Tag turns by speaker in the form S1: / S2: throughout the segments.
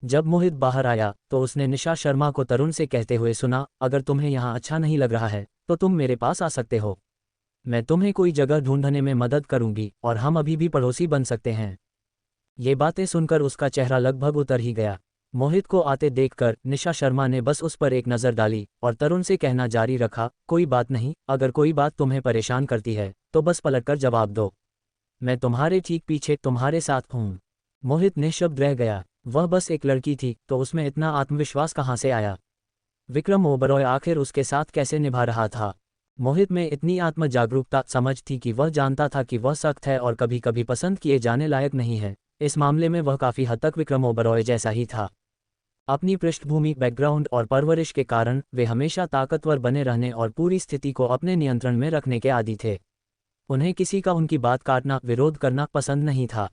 S1: जब मोहित बाहर आया तो उसने निशा शर्मा को तरुण से कहते हुए सुना, अगर तुम्हें यहाँ अच्छा नहीं लग रहा है तो तुम मेरे पास आ सकते हो। मैं तुम्हें कोई जगह ढूंढने में मदद करूंगी और हम अभी भी पड़ोसी बन सकते हैं। ये बातें सुनकर उसका चेहरा लगभग उतर ही गया। मोहित को आते देखकर निशा शर्मा ने बस उस पर एक नज़र डाली और तरुण से कहना जारी रखा, कोई बात नहीं, अगर कोई बात तुम्हें परेशान करती है तो बस पलटकर जवाब दो। मैं तुम्हारे ठीक पीछे तुम्हारे साथ हूँ। मोहित निःशब्द रह गया। वह बस एक लड़की थी तो उसमें इतना आत्मविश्वास कहाँ से आया? विक्रम ओबरॉय आखिर उसके साथ कैसे निभा रहा था? मोहित में इतनी आत्म जागरूकता समझ थी कि वह जानता था कि वह सख्त है और कभी कभी पसंद किए जाने लायक नहीं है। इस मामले में वह काफ़ी हद तक विक्रम ओबरॉय जैसा ही था। अपनी पृष्ठभूमि, बैकग्राउंड और परवरिश के कारण वे हमेशा ताकतवर बने रहने और पूरी स्थिति को अपने नियंत्रण में रखने के आदी थे। उन्हें किसी का उनकी बात काटना, विरोध करना पसंद नहीं था।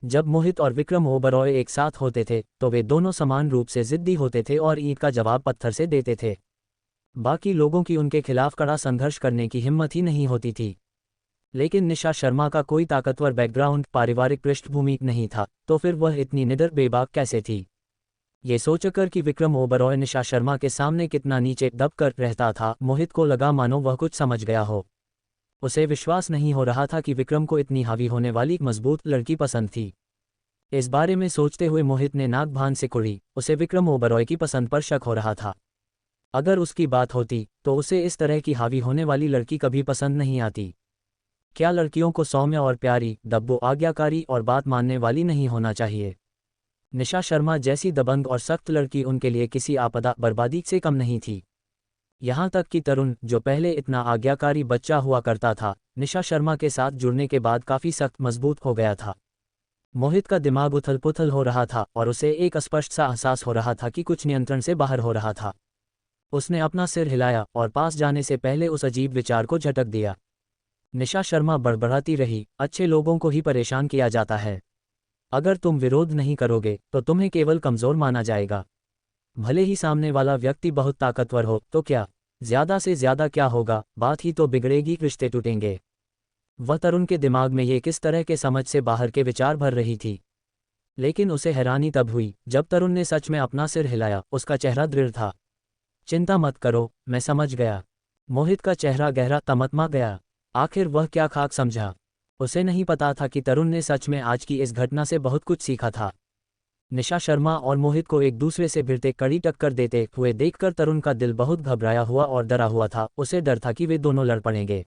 S1: जब मोहित और विक्रम ओबरॉय एक साथ होते थे तो वे दोनों समान रूप से जिद्दी होते थे और ईंट का जवाब पत्थर से देते थे। बाकी लोगों की उनके खिलाफ कड़ा संघर्ष करने की हिम्मत ही नहीं होती थी। लेकिन निशा शर्मा का कोई ताकतवर बैकग्राउंड, पारिवारिक पृष्ठभूमि नहीं था, तो फिर वह इतनी निडर बेबाक कैसे थी? ये सोचकर कि विक्रम ओबरॉय निशा शर्मा के सामने कितना नीचे दबकर रहता था, मोहित को लगा मानो वह कुछ समझ गया हो। उसे विश्वास नहीं हो रहा था कि विक्रम को इतनी हावी होने वाली मजबूत लड़की पसंद थी। इस बारे में सोचते हुए मोहित ने नाक भान से कुड़ी। उसे विक्रम ओबरॉय की पसंद पर शक हो रहा था। अगर उसकी बात होती तो उसे इस तरह की हावी होने वाली लड़की कभी पसंद नहीं आती। क्या लड़कियों को सौम्य और प्यारी, दब्बो, आज्ञाकारी और बात मानने वाली नहीं होना चाहिए? निशा शर्मा जैसी दबंग और सख्त लड़की उनके लिए किसी आपदा, बर्बादी से कम नहीं थी। यहाँ तक कि तरुण, जो पहले इतना आज्ञाकारी बच्चा हुआ करता था, निशा शर्मा के साथ जुड़ने के बाद काफ़ी सख्त मजबूत हो गया था। मोहित का दिमाग उथल पुथल हो रहा था और उसे एक स्पष्ट सा एहसास हो रहा था कि कुछ नियंत्रण से बाहर हो रहा था। उसने अपना सिर हिलाया और पास जाने से पहले उस अजीब विचार को झटक दिया। निशा शर्मा बड़बड़ाती रही, अच्छे लोगों को ही परेशान किया जाता है। अगर तुम विरोध नहीं करोगे तो तुम्हें केवल कमज़ोर माना जाएगा। भले ही सामने वाला व्यक्ति बहुत ताकतवर हो तो क्या, ज़्यादा से ज़्यादा क्या होगा, बात ही तो बिगड़ेगी, रिश्ते टूटेंगे। वह तरुण के दिमाग में ये किस तरह के समझ से बाहर के विचार भर रही थी। लेकिन उसे हैरानी तब हुई जब तरुण ने सच में अपना सिर हिलाया। उसका चेहरा दृढ़ था। चिंता मत करो, मैं समझ गया। मोहित का चेहरा गहरा तमतमा गया। आखिर वह क्या खाक समझा? उसे नहीं पता था कि तरुण ने सच में आज की इस घटना से बहुत कुछ सीखा था। निशा शर्मा और मोहित को एक दूसरे से भिड़ते कड़ी टक्कर देते हुए देखकर तरुण का दिल बहुत घबराया हुआ और डरा हुआ था। उसे डर था कि वे दोनों लड़ पड़ेंगे।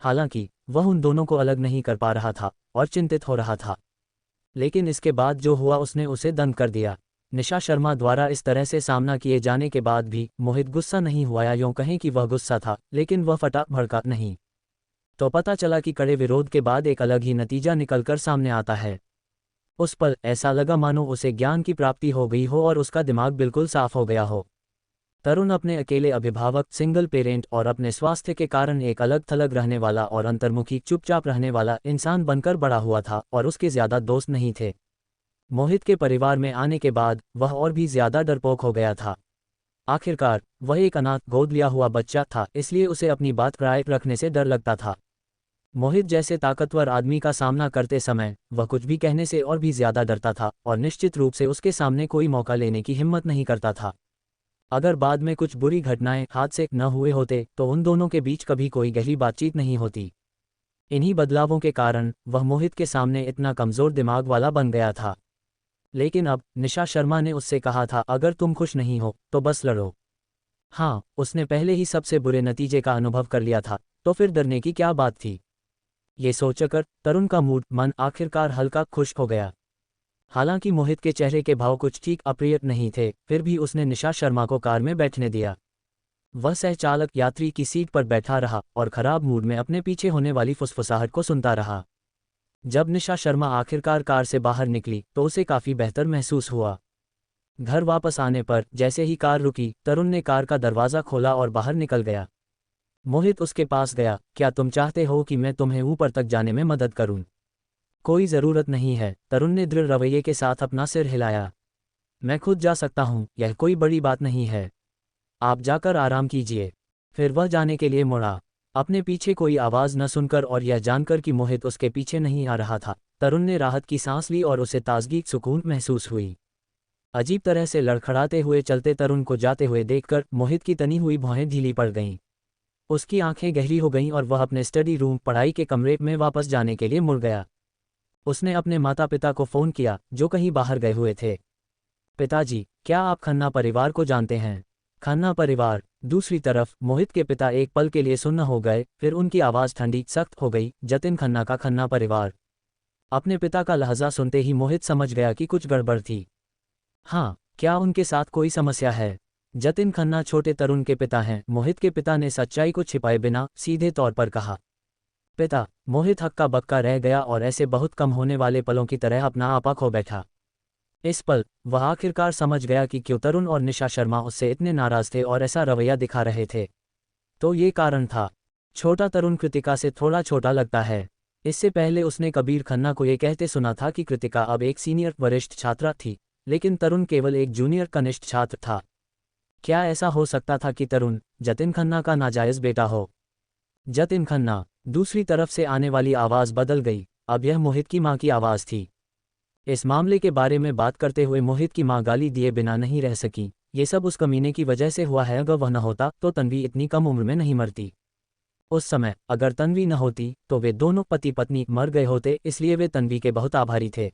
S1: हालांकि वह उन दोनों को अलग नहीं कर पा रहा था और चिंतित हो रहा था। लेकिन इसके बाद जो हुआ उसने उसे दंग कर दिया। निशा शर्मा द्वारा इस तरह से सामना किए जाने के बाद भी मोहित गुस्सा नहीं हुआ, या यूं कहें कि वह गुस्सा था, लेकिन वह फटा भड़का नहीं। तो पता चला कि कड़े विरोध के बाद एक अलग ही नतीजा निकलकर सामने आता है। उस पल ऐसा लगा मानो उसे ज्ञान की प्राप्ति हो गई हो और उसका दिमाग बिल्कुल साफ हो गया हो। तरुण अपने अकेले अभिभावक, सिंगल पेरेंट और अपने स्वास्थ्य के कारण एक अलग थलग रहने वाला और अंतर्मुखी, चुपचाप रहने वाला इंसान बनकर बड़ा हुआ था और उसके ज़्यादा दोस्त नहीं थे। मोहित के परिवार में आने के बाद वह और भी ज़्यादा डरपोक हो गया था। आखिरकार वह एक अनाथ, गोद लिया हुआ बच्चा था, इसलिए उसे अपनी बात राय रखने से डर लगता था। मोहित जैसे ताकतवर आदमी का सामना करते समय वह कुछ भी कहने से और भी ज़्यादा डरता था और निश्चित रूप से उसके सामने कोई मौका लेने की हिम्मत नहीं करता था। अगर बाद में कुछ बुरी घटनाएं, हादसे न हुए होते तो उन दोनों के बीच कभी कोई गहरी बातचीत नहीं होती। इन्हीं बदलावों के कारण वह मोहित के सामने इतना कमज़ोर दिमाग वाला बन गया था। लेकिन अब निशा शर्मा ने उससे कहा था, अगर तुम खुश नहीं हो तो बस लड़ो। हाँ, उसने पहले ही सबसे बुरे नतीजे का अनुभव कर लिया था, तो फिर डरने की क्या बात थी? ये सोचकर तरुण का मन आखिरकार हल्का खुश हो गया। हालांकि मोहित के चेहरे के भाव कुछ ठीक अप्रिय नहीं थे, फिर भी उसने निशा शर्मा को कार में बैठने दिया। वह सहचालक यात्री की सीट पर बैठा रहा और खराब मूड में अपने पीछे होने वाली फुसफुसाहट को सुनता रहा। जब निशा शर्मा आखिरकार कार से बाहर निकली तो उसे काफ़ी बेहतर महसूस हुआ। घर वापस आने पर जैसे ही कार रुकी, तरुण ने कार का दरवाज़ा खोला और बाहर निकल गया। मोहित उसके पास गया। क्या तुम चाहते हो कि मैं तुम्हें ऊपर तक जाने में मदद करूं? कोई ज़रूरत नहीं है, तरुण ने दृढ़ रवैये के साथ अपना सिर हिलाया। मैं खुद जा सकता हूं, यह कोई बड़ी बात नहीं है। आप जाकर आराम कीजिए। फिर वह जाने के लिए मुड़ा। अपने पीछे कोई आवाज़ न सुनकर और यह जानकर कि मोहित उसके पीछे नहीं आ रहा था, तरुण ने राहत की सांस ली और उसे ताजगी, सुकून महसूस हुई। अजीब तरह से लड़खड़ाते हुए चलते तरुण को जाते हुए देखकर मोहित की तनी हुई भौहें ढीली पड़ गईं। उसकी आंखें गहरी हो गईं और वह अपने स्टडी रूम पढ़ाई के कमरे में वापस जाने के लिए मुड़ गया। उसने अपने माता पिता को फ़ोन किया, जो कहीं बाहर गए हुए थे। पिताजी, क्या आप खन्ना परिवार को जानते हैं? खन्ना परिवार। दूसरी तरफ मोहित के पिता एक पल के लिए सुन्न हो गए, फिर उनकी आवाज़ ठंडी सख्त हो गई। जतिन खन्ना का खन्ना परिवार। अपने पिता का लहजा सुनते ही मोहित समझ गया कि कुछ गड़बड़ थी। हाँ, क्या उनके साथ कोई समस्या है? जतिन खन्ना छोटे तरुण के पिता हैं। मोहित के पिता ने सच्चाई को छिपाए बिना सीधे तौर पर कहा। पिता। मोहित हक्का बक्का रह गया और ऐसे बहुत कम होने वाले पलों की तरह अपना आपा खो बैठा। इस पल वह आखिरकार समझ गया कि क्यों तरुण और निशा शर्मा उससे इतने नाराज थे और ऐसा रवैया दिखा रहे थे। तो ये कारण था। छोटा तरुण कृतिका से थोड़ा छोटा लगता है। इससे पहले उसने कबीर खन्ना को ये कहते सुना था कि कृतिका अब एक सीनियर वरिष्ठ छात्रा थी, लेकिन तरुण केवल एक जूनियर कनिष्ठ छात्र था। क्या ऐसा हो सकता था कि तरुण जतिन खन्ना का नाजायज़ बेटा हो? जतिन खन्ना। दूसरी तरफ से आने वाली आवाज़ बदल गई। अब यह मोहित की मां की आवाज़ थी। इस मामले के बारे में बात करते हुए मोहित की मां गाली दिए बिना नहीं रह सकी। ये सब उस कमीने की वजह से हुआ है। अगर वह न होता तो तन्वी इतनी कम उम्र में नहीं मरती। उस समय अगर तन्वी न होती तो वे दोनों पति पत्नी मर गए होते, इसलिए वे तन्वी के बहुत आभारी थे।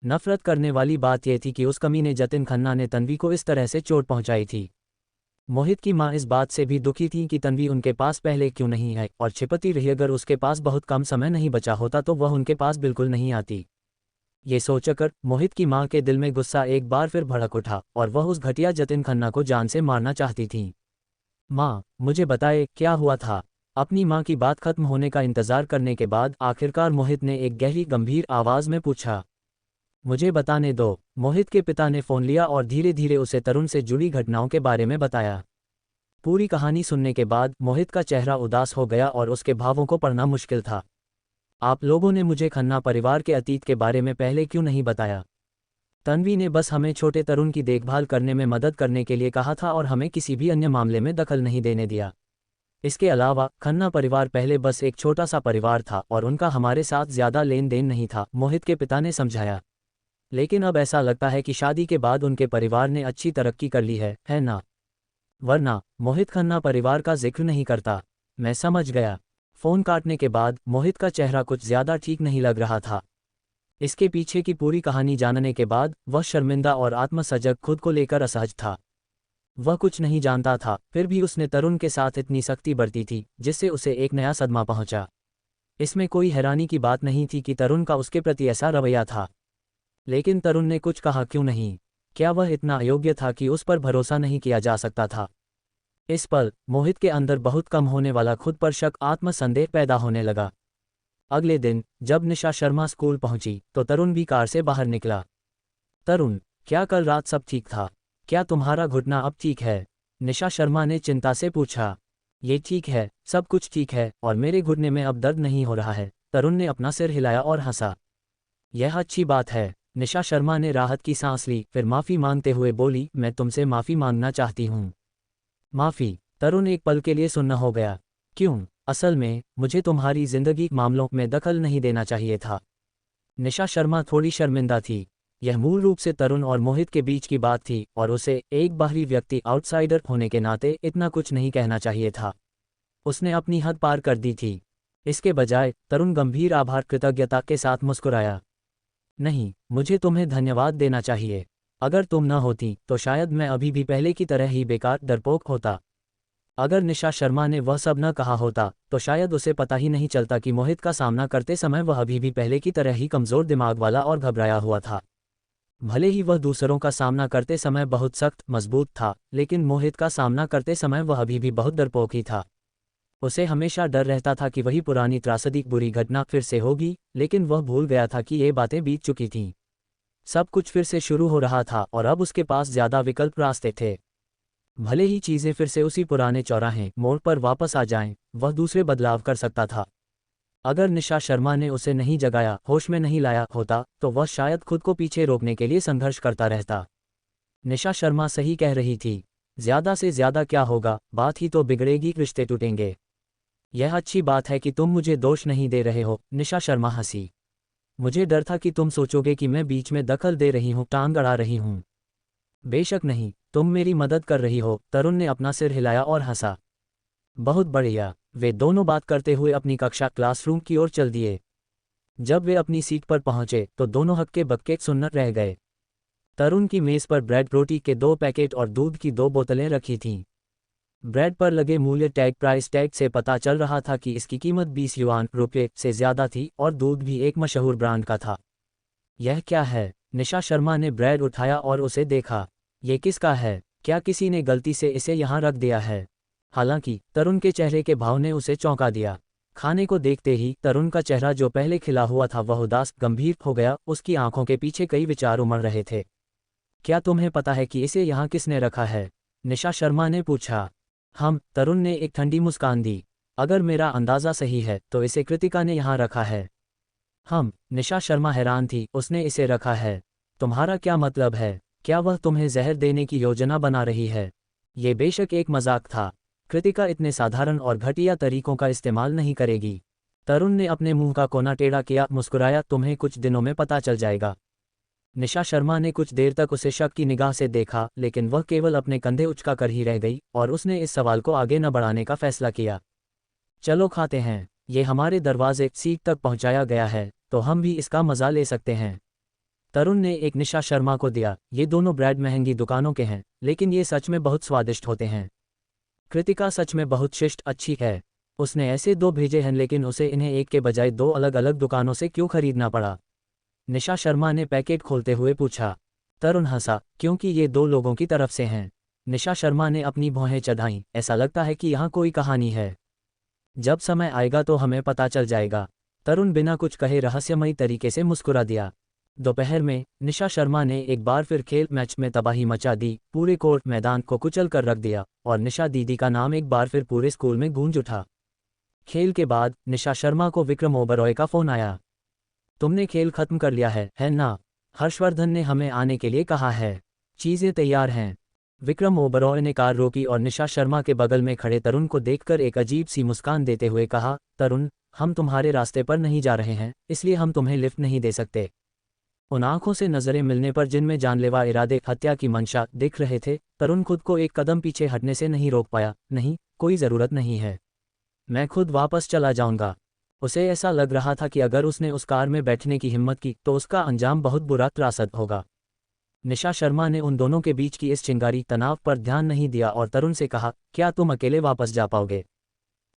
S1: नफरत करने वाली बात यह थी कि उस कमीने जतिन खन्ना ने तन्वी को इस तरह से चोट पहुंचाई थी। मोहित की मां इस बात से भी दुखी थी कि तन्वी उनके पास पहले क्यों नहीं है और छिपती रही। अगर उसके पास बहुत कम समय नहीं बचा होता तो वह उनके पास बिल्कुल नहीं आती। ये सोचकर मोहित की मां के दिल में गुस्सा एक बार फिर भड़क उठा और वह उस घटिया जतिन खन्ना को जान से मारना चाहती थी। मां, मुझे बताए क्या हुआ था? अपनी मां की बात खत्म होने का इंतजार करने के बाद आखिरकार मोहित ने एक गहरी गंभीर आवाज में पूछा। मुझे बताने दो। मोहित के पिता ने फ़ोन लिया और धीरे धीरे उसे तरुण से जुड़ी घटनाओं के बारे में बताया। पूरी कहानी सुनने के बाद मोहित का चेहरा उदास हो गया और उसके भावों को पढ़ना मुश्किल था। आप लोगों ने मुझे खन्ना परिवार के अतीत के बारे में पहले क्यों नहीं बताया? तन्वी ने बस हमें छोटे तरुण की देखभाल करने में मदद करने के लिए कहा था और हमें किसी भी अन्य मामले में दखल नहीं देने दिया। इसके अलावा खन्ना परिवार पहले बस एक छोटा सा परिवार था और उनका हमारे साथ ज़्यादा लेन देन नहीं था, मोहित के पिता ने समझाया। लेकिन अब ऐसा लगता है कि शादी के बाद उनके परिवार ने अच्छी तरक्की कर ली है ना? वरना मोहित खन्ना परिवार का जिक्र नहीं करता। मैं समझ गया। फ़ोन काटने के बाद मोहित का चेहरा कुछ ज़्यादा ठीक नहीं लग रहा था। इसके पीछे की पूरी कहानी जानने के बाद वह शर्मिंदा और आत्मसजग खुद को लेकर असहज था। वह कुछ नहीं जानता था, फिर भी उसने तरुण के साथ इतनी सख्ती बरती थी जिससे उसे एक नया सदमा पहुंचा। इसमें कोई हैरानी की बात नहीं थी कि तरुण का उसके प्रति ऐसा रवैया था। लेकिन तरुण ने कुछ कहा क्यों नहीं? क्या वह इतना अयोग्य था कि उस पर भरोसा नहीं किया जा सकता था? इस पल मोहित के अंदर बहुत कम होने वाला खुद पर शक, आत्मसंदेह पैदा होने लगा। अगले दिन जब निशा शर्मा स्कूल पहुंची तो तरुण भी कार से बाहर निकला। तरुण, क्या कल रात सब ठीक था? क्या तुम्हारा घुटना अब ठीक है? निशा शर्मा ने चिंता से पूछा। ये ठीक है, सब कुछ ठीक है और मेरे घुटने में अब दर्द नहीं हो रहा है। तरुण ने अपना सिर हिलाया और हंसा। यह अच्छी बात है। निशा शर्मा ने राहत की सांस ली, फिर माफ़ी मांगते हुए बोली, मैं तुमसे माफ़ी मांगना चाहती हूँ। माफ़ी? तरुण एक पल के लिए सुन्न हो गया। क्यों? असल में मुझे तुम्हारी जिंदगी मामलों में दखल नहीं देना चाहिए था। निशा शर्मा थोड़ी शर्मिंदा थी। यह मूल रूप से तरुण और मोहित के बीच की बात थी और उसे एक बाहरी व्यक्ति, आउटसाइडर होने के नाते इतना कुछ नहीं कहना चाहिए था। उसने अपनी हद पार कर दी थी। इसके बजाय तरुण गंभीर आभार कृतज्ञता के साथ मुस्कुराया। नहीं, मुझे तुम्हें धन्यवाद देना चाहिए। अगर तुम न होती तो शायद मैं अभी भी पहले की तरह ही बेकार डरपोक होता। अगर निशा शर्मा ने वह सब न कहा होता तो शायद उसे पता ही नहीं चलता कि मोहित का सामना करते समय वह अभी भी पहले की तरह ही कमज़ोर दिमाग वाला और घबराया हुआ था। भले ही वह दूसरों का सामना करते समय बहुत सख्त मजबूत था, लेकिन मोहित का सामना करते समय वह अभी भी बहुत डरपोक ही था। उसे हमेशा डर रहता था कि वही पुरानी त्रासदी बुरी घटना फिर से होगी, लेकिन वह भूल गया था कि ये बातें बीत चुकी थीं। सब कुछ फिर से शुरू हो रहा था और अब उसके पास ज़्यादा विकल्प रास्ते थे। भले ही चीज़ें फिर से उसी पुराने चौराहे मोड़ पर वापस आ जाएं, वह दूसरे बदलाव कर सकता था। अगर निशा शर्मा ने उसे नहीं जगाया, होश में नहीं लाया होता तो वह शायद खुद को पीछे रोकने के लिए संघर्ष करता रहता। निशा शर्मा सही कह रही थी। ज़्यादा से ज़्यादा क्या होगा, बात ही तो बिगड़ेगी, रिश्ते टूटेंगे। यह अच्छी बात है कि तुम मुझे दोष नहीं दे रहे हो। निशा शर्मा हंसी। मुझे डर था कि तुम सोचोगे कि मैं बीच में दखल दे रही हूँ, टांग अड़ा रही हूँ। बेशक नहीं, तुम मेरी मदद कर रही हो। तरुण ने अपना सिर हिलाया और हंसा। बहुत बढ़िया। वे दोनों बात करते हुए अपनी कक्षा क्लासरूम की ओर चल दिए। जब वे अपनी सीट पर पहुंचे तो दोनों हक्के बक्के सुन्न रह गए। तरुण की मेज पर ब्रेड रोटी के 2 पैकेट और दूध की 2 बोतलें रखी थीं। ब्रेड पर लगे मूल्य टैग प्राइस टैग से पता चल रहा था कि इसकी कीमत 20 युआन रुपये से ज़्यादा थी और दूध भी एक मशहूर ब्रांड का था। यह क्या है? निशा शर्मा ने ब्रेड उठाया और उसे देखा। ये किसका है? क्या किसी ने गलती से इसे यहाँ रख दिया है? हालांकि तरुण के चेहरे के भाव ने उसे चौंका दिया। खाने को देखते ही तरुण का चेहरा जो पहले खिला हुआ था वह उदास गंभीर हो गया। उसकी आंखों के पीछे कई विचार उमड़ रहे थे। क्या तुम्हें पता है कि इसे यहाँ किसने रखा है? निशा शर्मा ने पूछा। तरुण ने एक ठंडी मुस्कान दी। अगर मेरा अंदाज़ा सही है तो इसे कृतिका ने यहाँ रखा है। निशा शर्मा हैरान थी। उसने इसे रखा है? तुम्हारा क्या मतलब है? क्या वह तुम्हें जहर देने की योजना बना रही है? ये बेशक एक मजाक था। कृतिका इतने साधारण और घटिया तरीकों का इस्तेमाल नहीं करेगी। तरुण ने अपने मुंह का कोना टेढ़ा किया, मुस्कुराया। तुम्हें कुछ दिनों में पता चल जाएगा। निशा शर्मा ने कुछ देर तक उसे शक की निगाह से देखा, लेकिन वह केवल अपने कंधे उचका कर ही रह गई और उसने इस सवाल को आगे न बढ़ाने का फैसला किया। चलो खाते हैं। ये हमारे दरवाजे सीट तक पहुंचाया गया है तो हम भी इसका मजा ले सकते हैं। तरुण ने एक निशा शर्मा को दिया। ये दोनों ब्रेड महंगी दुकानों के हैं, लेकिन ये सच में बहुत स्वादिष्ट होते हैं। कृतिका सच में बहुत शिष्ट अच्छी है। उसने ऐसे 2 भेजे हैं, लेकिन उसे इन्हें एक के बजाय 2 अलग अलग दुकानों से क्यों खरीदना पड़ा? निशा शर्मा ने पैकेट खोलते हुए पूछा। तरुण हंसा। क्योंकि ये 2 लोगों की तरफ से हैं। निशा शर्मा ने अपनी भौहें चढ़ाईं। ऐसा लगता है कि यहाँ कोई कहानी है। जब समय आएगा तो हमें पता चल जाएगा। तरुण बिना कुछ कहे रहस्यमयी तरीके से मुस्कुरा दिया। दोपहर में निशा शर्मा ने एक बार फिर खेल मैच में तबाही मचा दी। पूरे कोर्ट मैदान को कुचल कर रख दिया और निशा दीदी का नाम एक बार फिर पूरे स्कूल में गूंज उठा। खेल के बाद निशा शर्मा को विक्रम ओबरॉय का फोन आया। तुमने खेल खत्म कर लिया है ना? हर्षवर्धन ने हमें आने के लिए कहा है। चीजें तैयार हैं। विक्रम ओबरॉय ने कार रोकी और निशा शर्मा के बगल में खड़े तरुण को देखकर एक अजीब सी मुस्कान देते हुए कहा, तरुण, हम तुम्हारे रास्ते पर नहीं जा रहे हैं, इसलिए हम तुम्हें लिफ्ट नहीं दे सकते। उन आंखों से नजरें मिलने पर जिनमें जानलेवा इरादे हत्या की मंशा दिख रहे थे, तरुण खुद को एक कदम पीछे हटने से नहीं रोक पाया। नहीं, कोई ज़रूरत नहीं है। मैं खुद वापस चला जाऊंगा। उसे ऐसा लग रहा था कि अगर उसने उस कार में बैठने की हिम्मत की तो उसका अंजाम बहुत बुरा त्रासद होगा। निशा शर्मा ने उन दोनों के बीच की इस चिंगारी तनाव पर ध्यान नहीं दिया और तरुण से कहा, क्या तुम अकेले वापस जा पाओगे?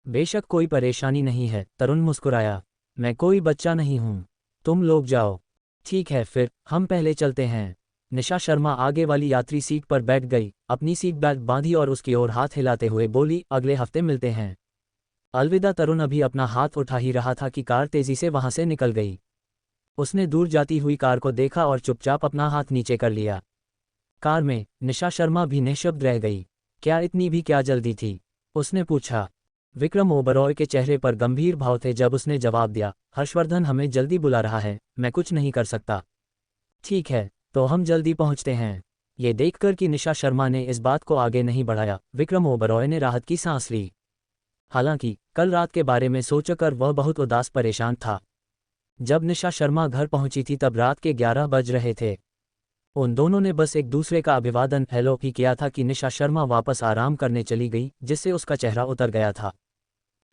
S1: बेशक कोई परेशानी नहीं है। तरुण मुस्कुराया। मैं कोई बच्चा नहीं हूँ। तुम लोग जाओ। ठीक है, फिर हम पहले चलते हैं। निशा शर्मा आगे वाली यात्री सीट पर बैठ गई, अपनी सीट बेल्ट बांधी और उसकी ओर हाथ हिलाते हुए बोली, अगले हफ्ते मिलते हैं। अलविदा। तरुण अभी अपना हाथ उठा ही रहा था कि कार तेजी से वहां से निकल गई। उसने दूर जाती हुई कार को देखा और चुपचाप अपना हाथ नीचे कर लिया। कार में निशा शर्मा भी निःशब्द रह गई। क्या इतनी भी क्या जल्दी थी? उसने पूछा। विक्रम ओबरॉय के चेहरे पर गंभीर भाव थे जब उसने जवाब दिया, हर्षवर्धन हमें जल्दी बुला रहा है, मैं कुछ नहीं कर सकता। ठीक है, तो हम जल्दी पहुंचते हैं। ये देखकर कि निशा शर्मा ने इस बात को आगे नहीं बढ़ाया, विक्रम ओबरॉय ने राहत की सांस ली। हालांकि कल रात के बारे में सोचकर वह बहुत उदास परेशान था। जब निशा शर्मा घर पहुंची थी तब रात के 11 बज रहे थे। उन दोनों ने बस एक दूसरे का अभिवादन हेलो ही किया था कि निशा शर्मा वापस आराम करने चली गई, जिससे उसका चेहरा उतर गया था।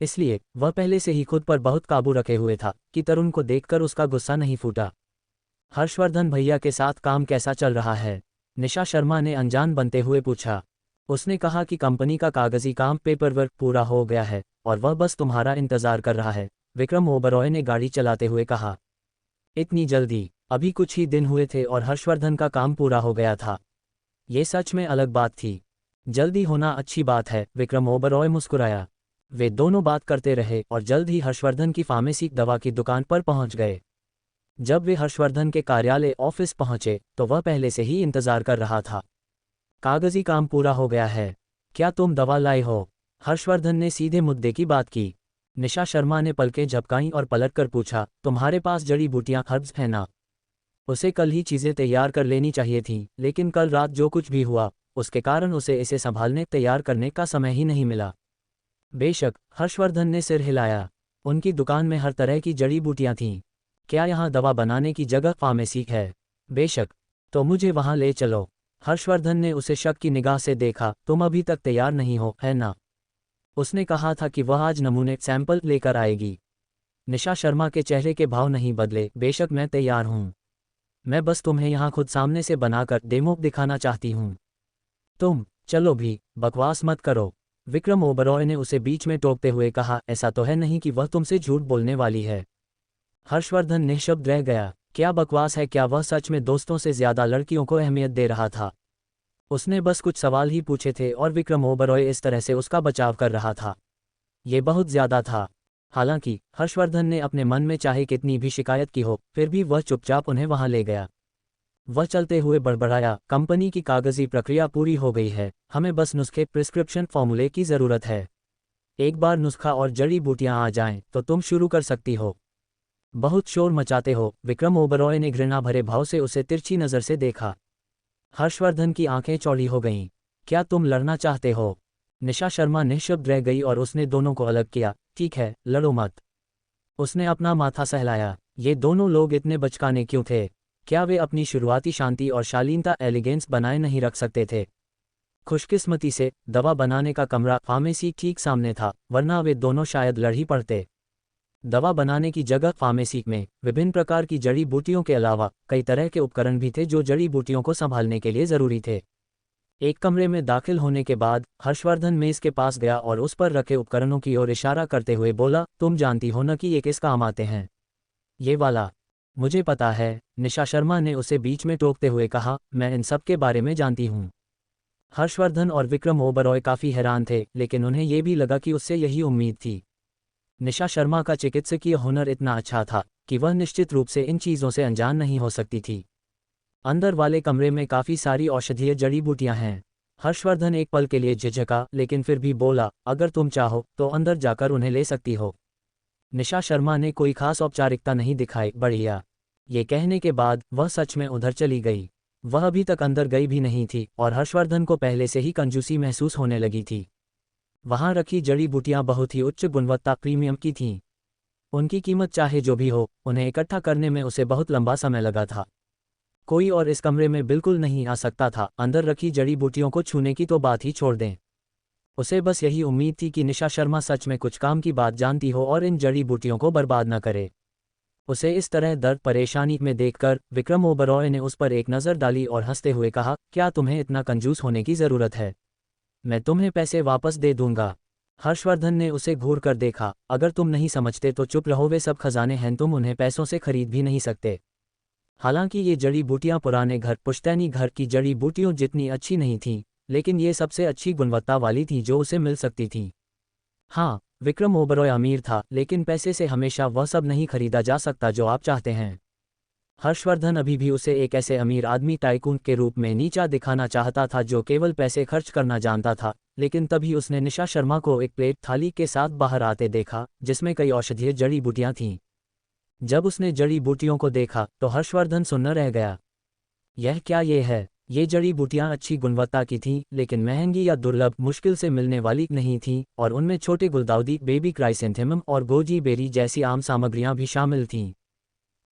S1: इसलिए वह पहले से ही खुद पर बहुत काबू रखे हुए था कि तरुण को देखकर उसका गुस्सा नहीं फूटा। हर्षवर्धन भैया के साथ काम कैसा चल रहा है? निशा शर्मा ने अनजान बनते हुए पूछा। उसने कहा कि कंपनी का कागजी काम पेपरवर्क पूरा हो गया है और वह बस तुम्हारा इंतजार कर रहा है, विक्रम ओबरॉय ने गाड़ी चलाते हुए कहा। इतनी जल्दी? अभी कुछ ही दिन हुए थे और हर्षवर्धन का काम पूरा हो गया था। ये सच में अलग बात थी। जल्दी होना अच्छी बात है, विक्रम ओबरॉय मुस्कुराया। वे दोनों बात करते रहे और जल्द ही हर्षवर्धन की फार्मेसी दवा की दुकान पर पहुंच गए। जब वे हर्षवर्धन के कार्यालय ऑफिस पहुंचे तो वह पहले से ही इंतजार कर रहा था। कागजी काम पूरा हो गया है। क्या तुम दवा लाए हो? हर्षवर्धन ने सीधे मुद्दे की बात की। निशा शर्मा ने पलकें झपकाईं और पलटकर पूछा, तुम्हारे पास जड़ी बूटियां हर्ब्स हैं ना? उसे कल ही चीज़ें तैयार कर लेनी चाहिए थीं, लेकिन कल रात जो कुछ भी हुआ उसके कारण उसे इसे संभालने तैयार करने का समय ही नहीं मिला। बेशक, हर्षवर्धन ने सिर हिलाया। उनकी दुकान में हर तरह की जड़ी बूटियां थीं। क्या यहाँ दवा बनाने की जगह फार्मेसी है? बेशक। तो मुझे वहाँ ले चलो। हर्षवर्धन ने उसे शक की निगाह से देखा। तुम अभी तक तैयार नहीं हो, है ना? उसने कहा था कि वह आज नमूने सैंपल लेकर आएगी। निशा शर्मा के चेहरे के भाव नहीं बदले। बेशक मैं तैयार हूँ। मैं बस तुम्हें यहाँ खुद सामने से बनाकर डेमो दिखाना चाहती हूँ। तुम चलो भी, बकवास मत करो। विक्रम ओबरॉय ने उसे बीच में टोकते हुए कहा, ऐसा तो है नहीं कि वह तुमसे झूठ बोलने वाली है। हर्षवर्धन निःशब्द रह गया। क्या बकवास है? क्या वह सच में दोस्तों से ज्यादा लड़कियों को अहमियत दे रहा था? उसने बस कुछ सवाल ही पूछे थे और विक्रम ओबरॉय इस तरह से उसका बचाव कर रहा था। ये बहुत ज्यादा था। हालांकि हर्षवर्धन ने अपने मन में चाहे कितनी भी शिकायत की हो, फिर भी वह चुपचाप उन्हें वहां ले गया। वह चलते हुए बड़बड़ाया, कंपनी की कागजी प्रक्रिया पूरी हो गई है, हमें बस नुस्खे प्रिस्क्रिप्शन फॉर्मूले की ज़रूरत है। एक बार नुस्खा और जड़ी बूटियां आ जाएं तो तुम शुरू कर सकती हो। बहुत शोर मचाते हो। विक्रम ओबरॉय ने घृणा भरे भाव से उसे तिरछी नज़र से देखा। हर्षवर्धन की आंखें चौड़ी हो गईं। क्या तुम लड़ना चाहते हो? निशा शर्मा निःशब्द रह गई और उसने दोनों को अलग किया। ठीक है, लड़ो मत। उसने अपना माथा सहलाया। ये दोनों लोग इतने बचकाने क्यों थे? क्या वे अपनी शुरुआती शांति और शालीनता एलिगेंस बनाए नहीं रख सकते थे? खुशकिस्मती से दवा बनाने का कमरा फार्मेसी ठीक सामने था, वरना वे दोनों शायद लड़ ही पड़ते। दवा बनाने की जगह फार्मेसी में विभिन्न प्रकार की जड़ी बूटियों के अलावा कई तरह के उपकरण भी थे जो जड़ी बूटियों को संभालने के लिए ज़रूरी थे। एक कमरे में दाखिल होने के बाद हर्षवर्धन मेज़ के पास गया और उस पर रखे उपकरणों की ओर इशारा करते हुए बोला, तुम जानती हो न कि ये किस काम आते हैं? ये वाला। मुझे पता है, निशा शर्मा ने उसे बीच में टोकते हुए कहा, मैं इन सब के बारे में जानती हूँ। हर्षवर्धन और विक्रम ओबरॉय काफ़ी हैरान थे, लेकिन उन्हें यह भी लगा कि उससे यही उम्मीद थी। निशा शर्मा का चिकित्सकीय हुनर इतना अच्छा था कि वह निश्चित रूप से इन चीज़ों से अनजान नहीं हो सकती थी। अंदर वाले कमरे में काफ़ी सारी औषधीय जड़ी बूटियां हैं। हर्षवर्धन एक पल के लिए झिझका, लेकिन फिर भी बोला, अगर तुम चाहो तो अंदर जाकर उन्हें ले सकती हो। निशा शर्मा ने कोई खास औपचारिकता नहीं दिखाई। बढ़िया। ये कहने के बाद वह सच में उधर चली गई। वह अभी तक अंदर गई भी नहीं थी और हर्षवर्धन को पहले से ही कंजूसी महसूस होने लगी थी। वहां रखी जड़ी बूटियां बहुत ही उच्च गुणवत्ता प्रीमियम की थीं। उनकी कीमत चाहे जो भी हो, उन्हें इकट्ठा करने में उसे बहुत लंबा समय लगा था। कोई और इस कमरे में बिल्कुल नहीं आ सकता था। अंदर रखी जड़ी बूटियों को छूने की तो बात ही छोड़ दें। उसे बस यही उम्मीद थी कि निशा शर्मा सच में कुछ काम की बात जानती हो और इन जड़ी बूटियों को बर्बाद न करे। उसे इस तरह दर्द परेशानी में देखकर विक्रम ओबरॉय ने उस पर एक नज़र डाली और हंसते हुए कहा, क्या तुम्हें इतना कंजूस होने की ज़रूरत है? मैं तुम्हें पैसे वापस दे दूंगा। हर्षवर्धन ने उसे घूर कर देखा। अगर तुम नहीं समझते तो चुप रहो, वे सब खजाने हैं, तुम उन्हें पैसों से खरीद भी नहीं सकते। हालांकि ये जड़ी बूटियां पुराने घर पुश्तैनी घर की जड़ी बूटियों जितनी अच्छी नहीं थीं, लेकिन ये सबसे अच्छी गुणवत्ता वाली थी जो उसे मिल सकती थी। हाँ, विक्रम ओबरॉय अमीर था, लेकिन पैसे से हमेशा वह सब नहीं खरीदा जा सकता जो आप चाहते हैं। हर्षवर्धन अभी भी उसे एक ऐसे अमीर आदमी टाइकून के रूप में नीचा दिखाना चाहता था जो केवल पैसे खर्च करना जानता था, लेकिन तभी उसने निशा शर्मा को एक प्लेट थाली के साथ बाहर आते देखा जिसमें कई औषधीय जड़ी बूटियां थीं। जब उसने जड़ी बूटियों को देखा तो हर्षवर्धन सुन्न रह गया। यह क्या ये है? ये जड़ी बूटियां अच्छी गुणवत्ता की थीं, लेकिन महंगी या दुर्लभ मुश्किल से मिलने वाली नहीं थीं, और उनमें छोटे गुलदाउदी, बेबी क्राइसेंथेमम और गोजी बेरी जैसी आम सामग्रियां भी शामिल थीं।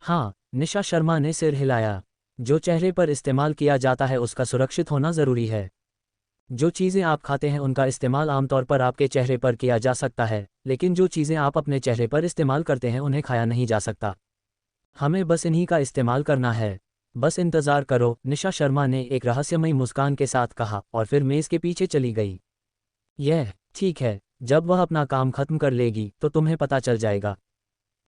S1: हाँ, निशा शर्मा ने सिर हिलाया। जो चेहरे पर इस्तेमाल किया जाता है उसका सुरक्षित होना ज़रूरी है। जो चीज़ें आप खाते हैं उनका इस्तेमाल आमतौर पर आपके चेहरे पर किया जा सकता है, लेकिन जो चीज़ें आप अपने चेहरे पर इस्तेमाल करते हैं उन्हें खाया नहीं जा सकता। हमें बस इन्हीं का इस्तेमाल करना है। बस इंतज़ार करो, निशा शर्मा ने एक रहस्यमयी मुस्कान के साथ कहा और फिर मेज़ के पीछे चली गई। यह ठीक है, जब वह अपना काम खत्म कर लेगी तो तुम्हें पता चल जाएगा।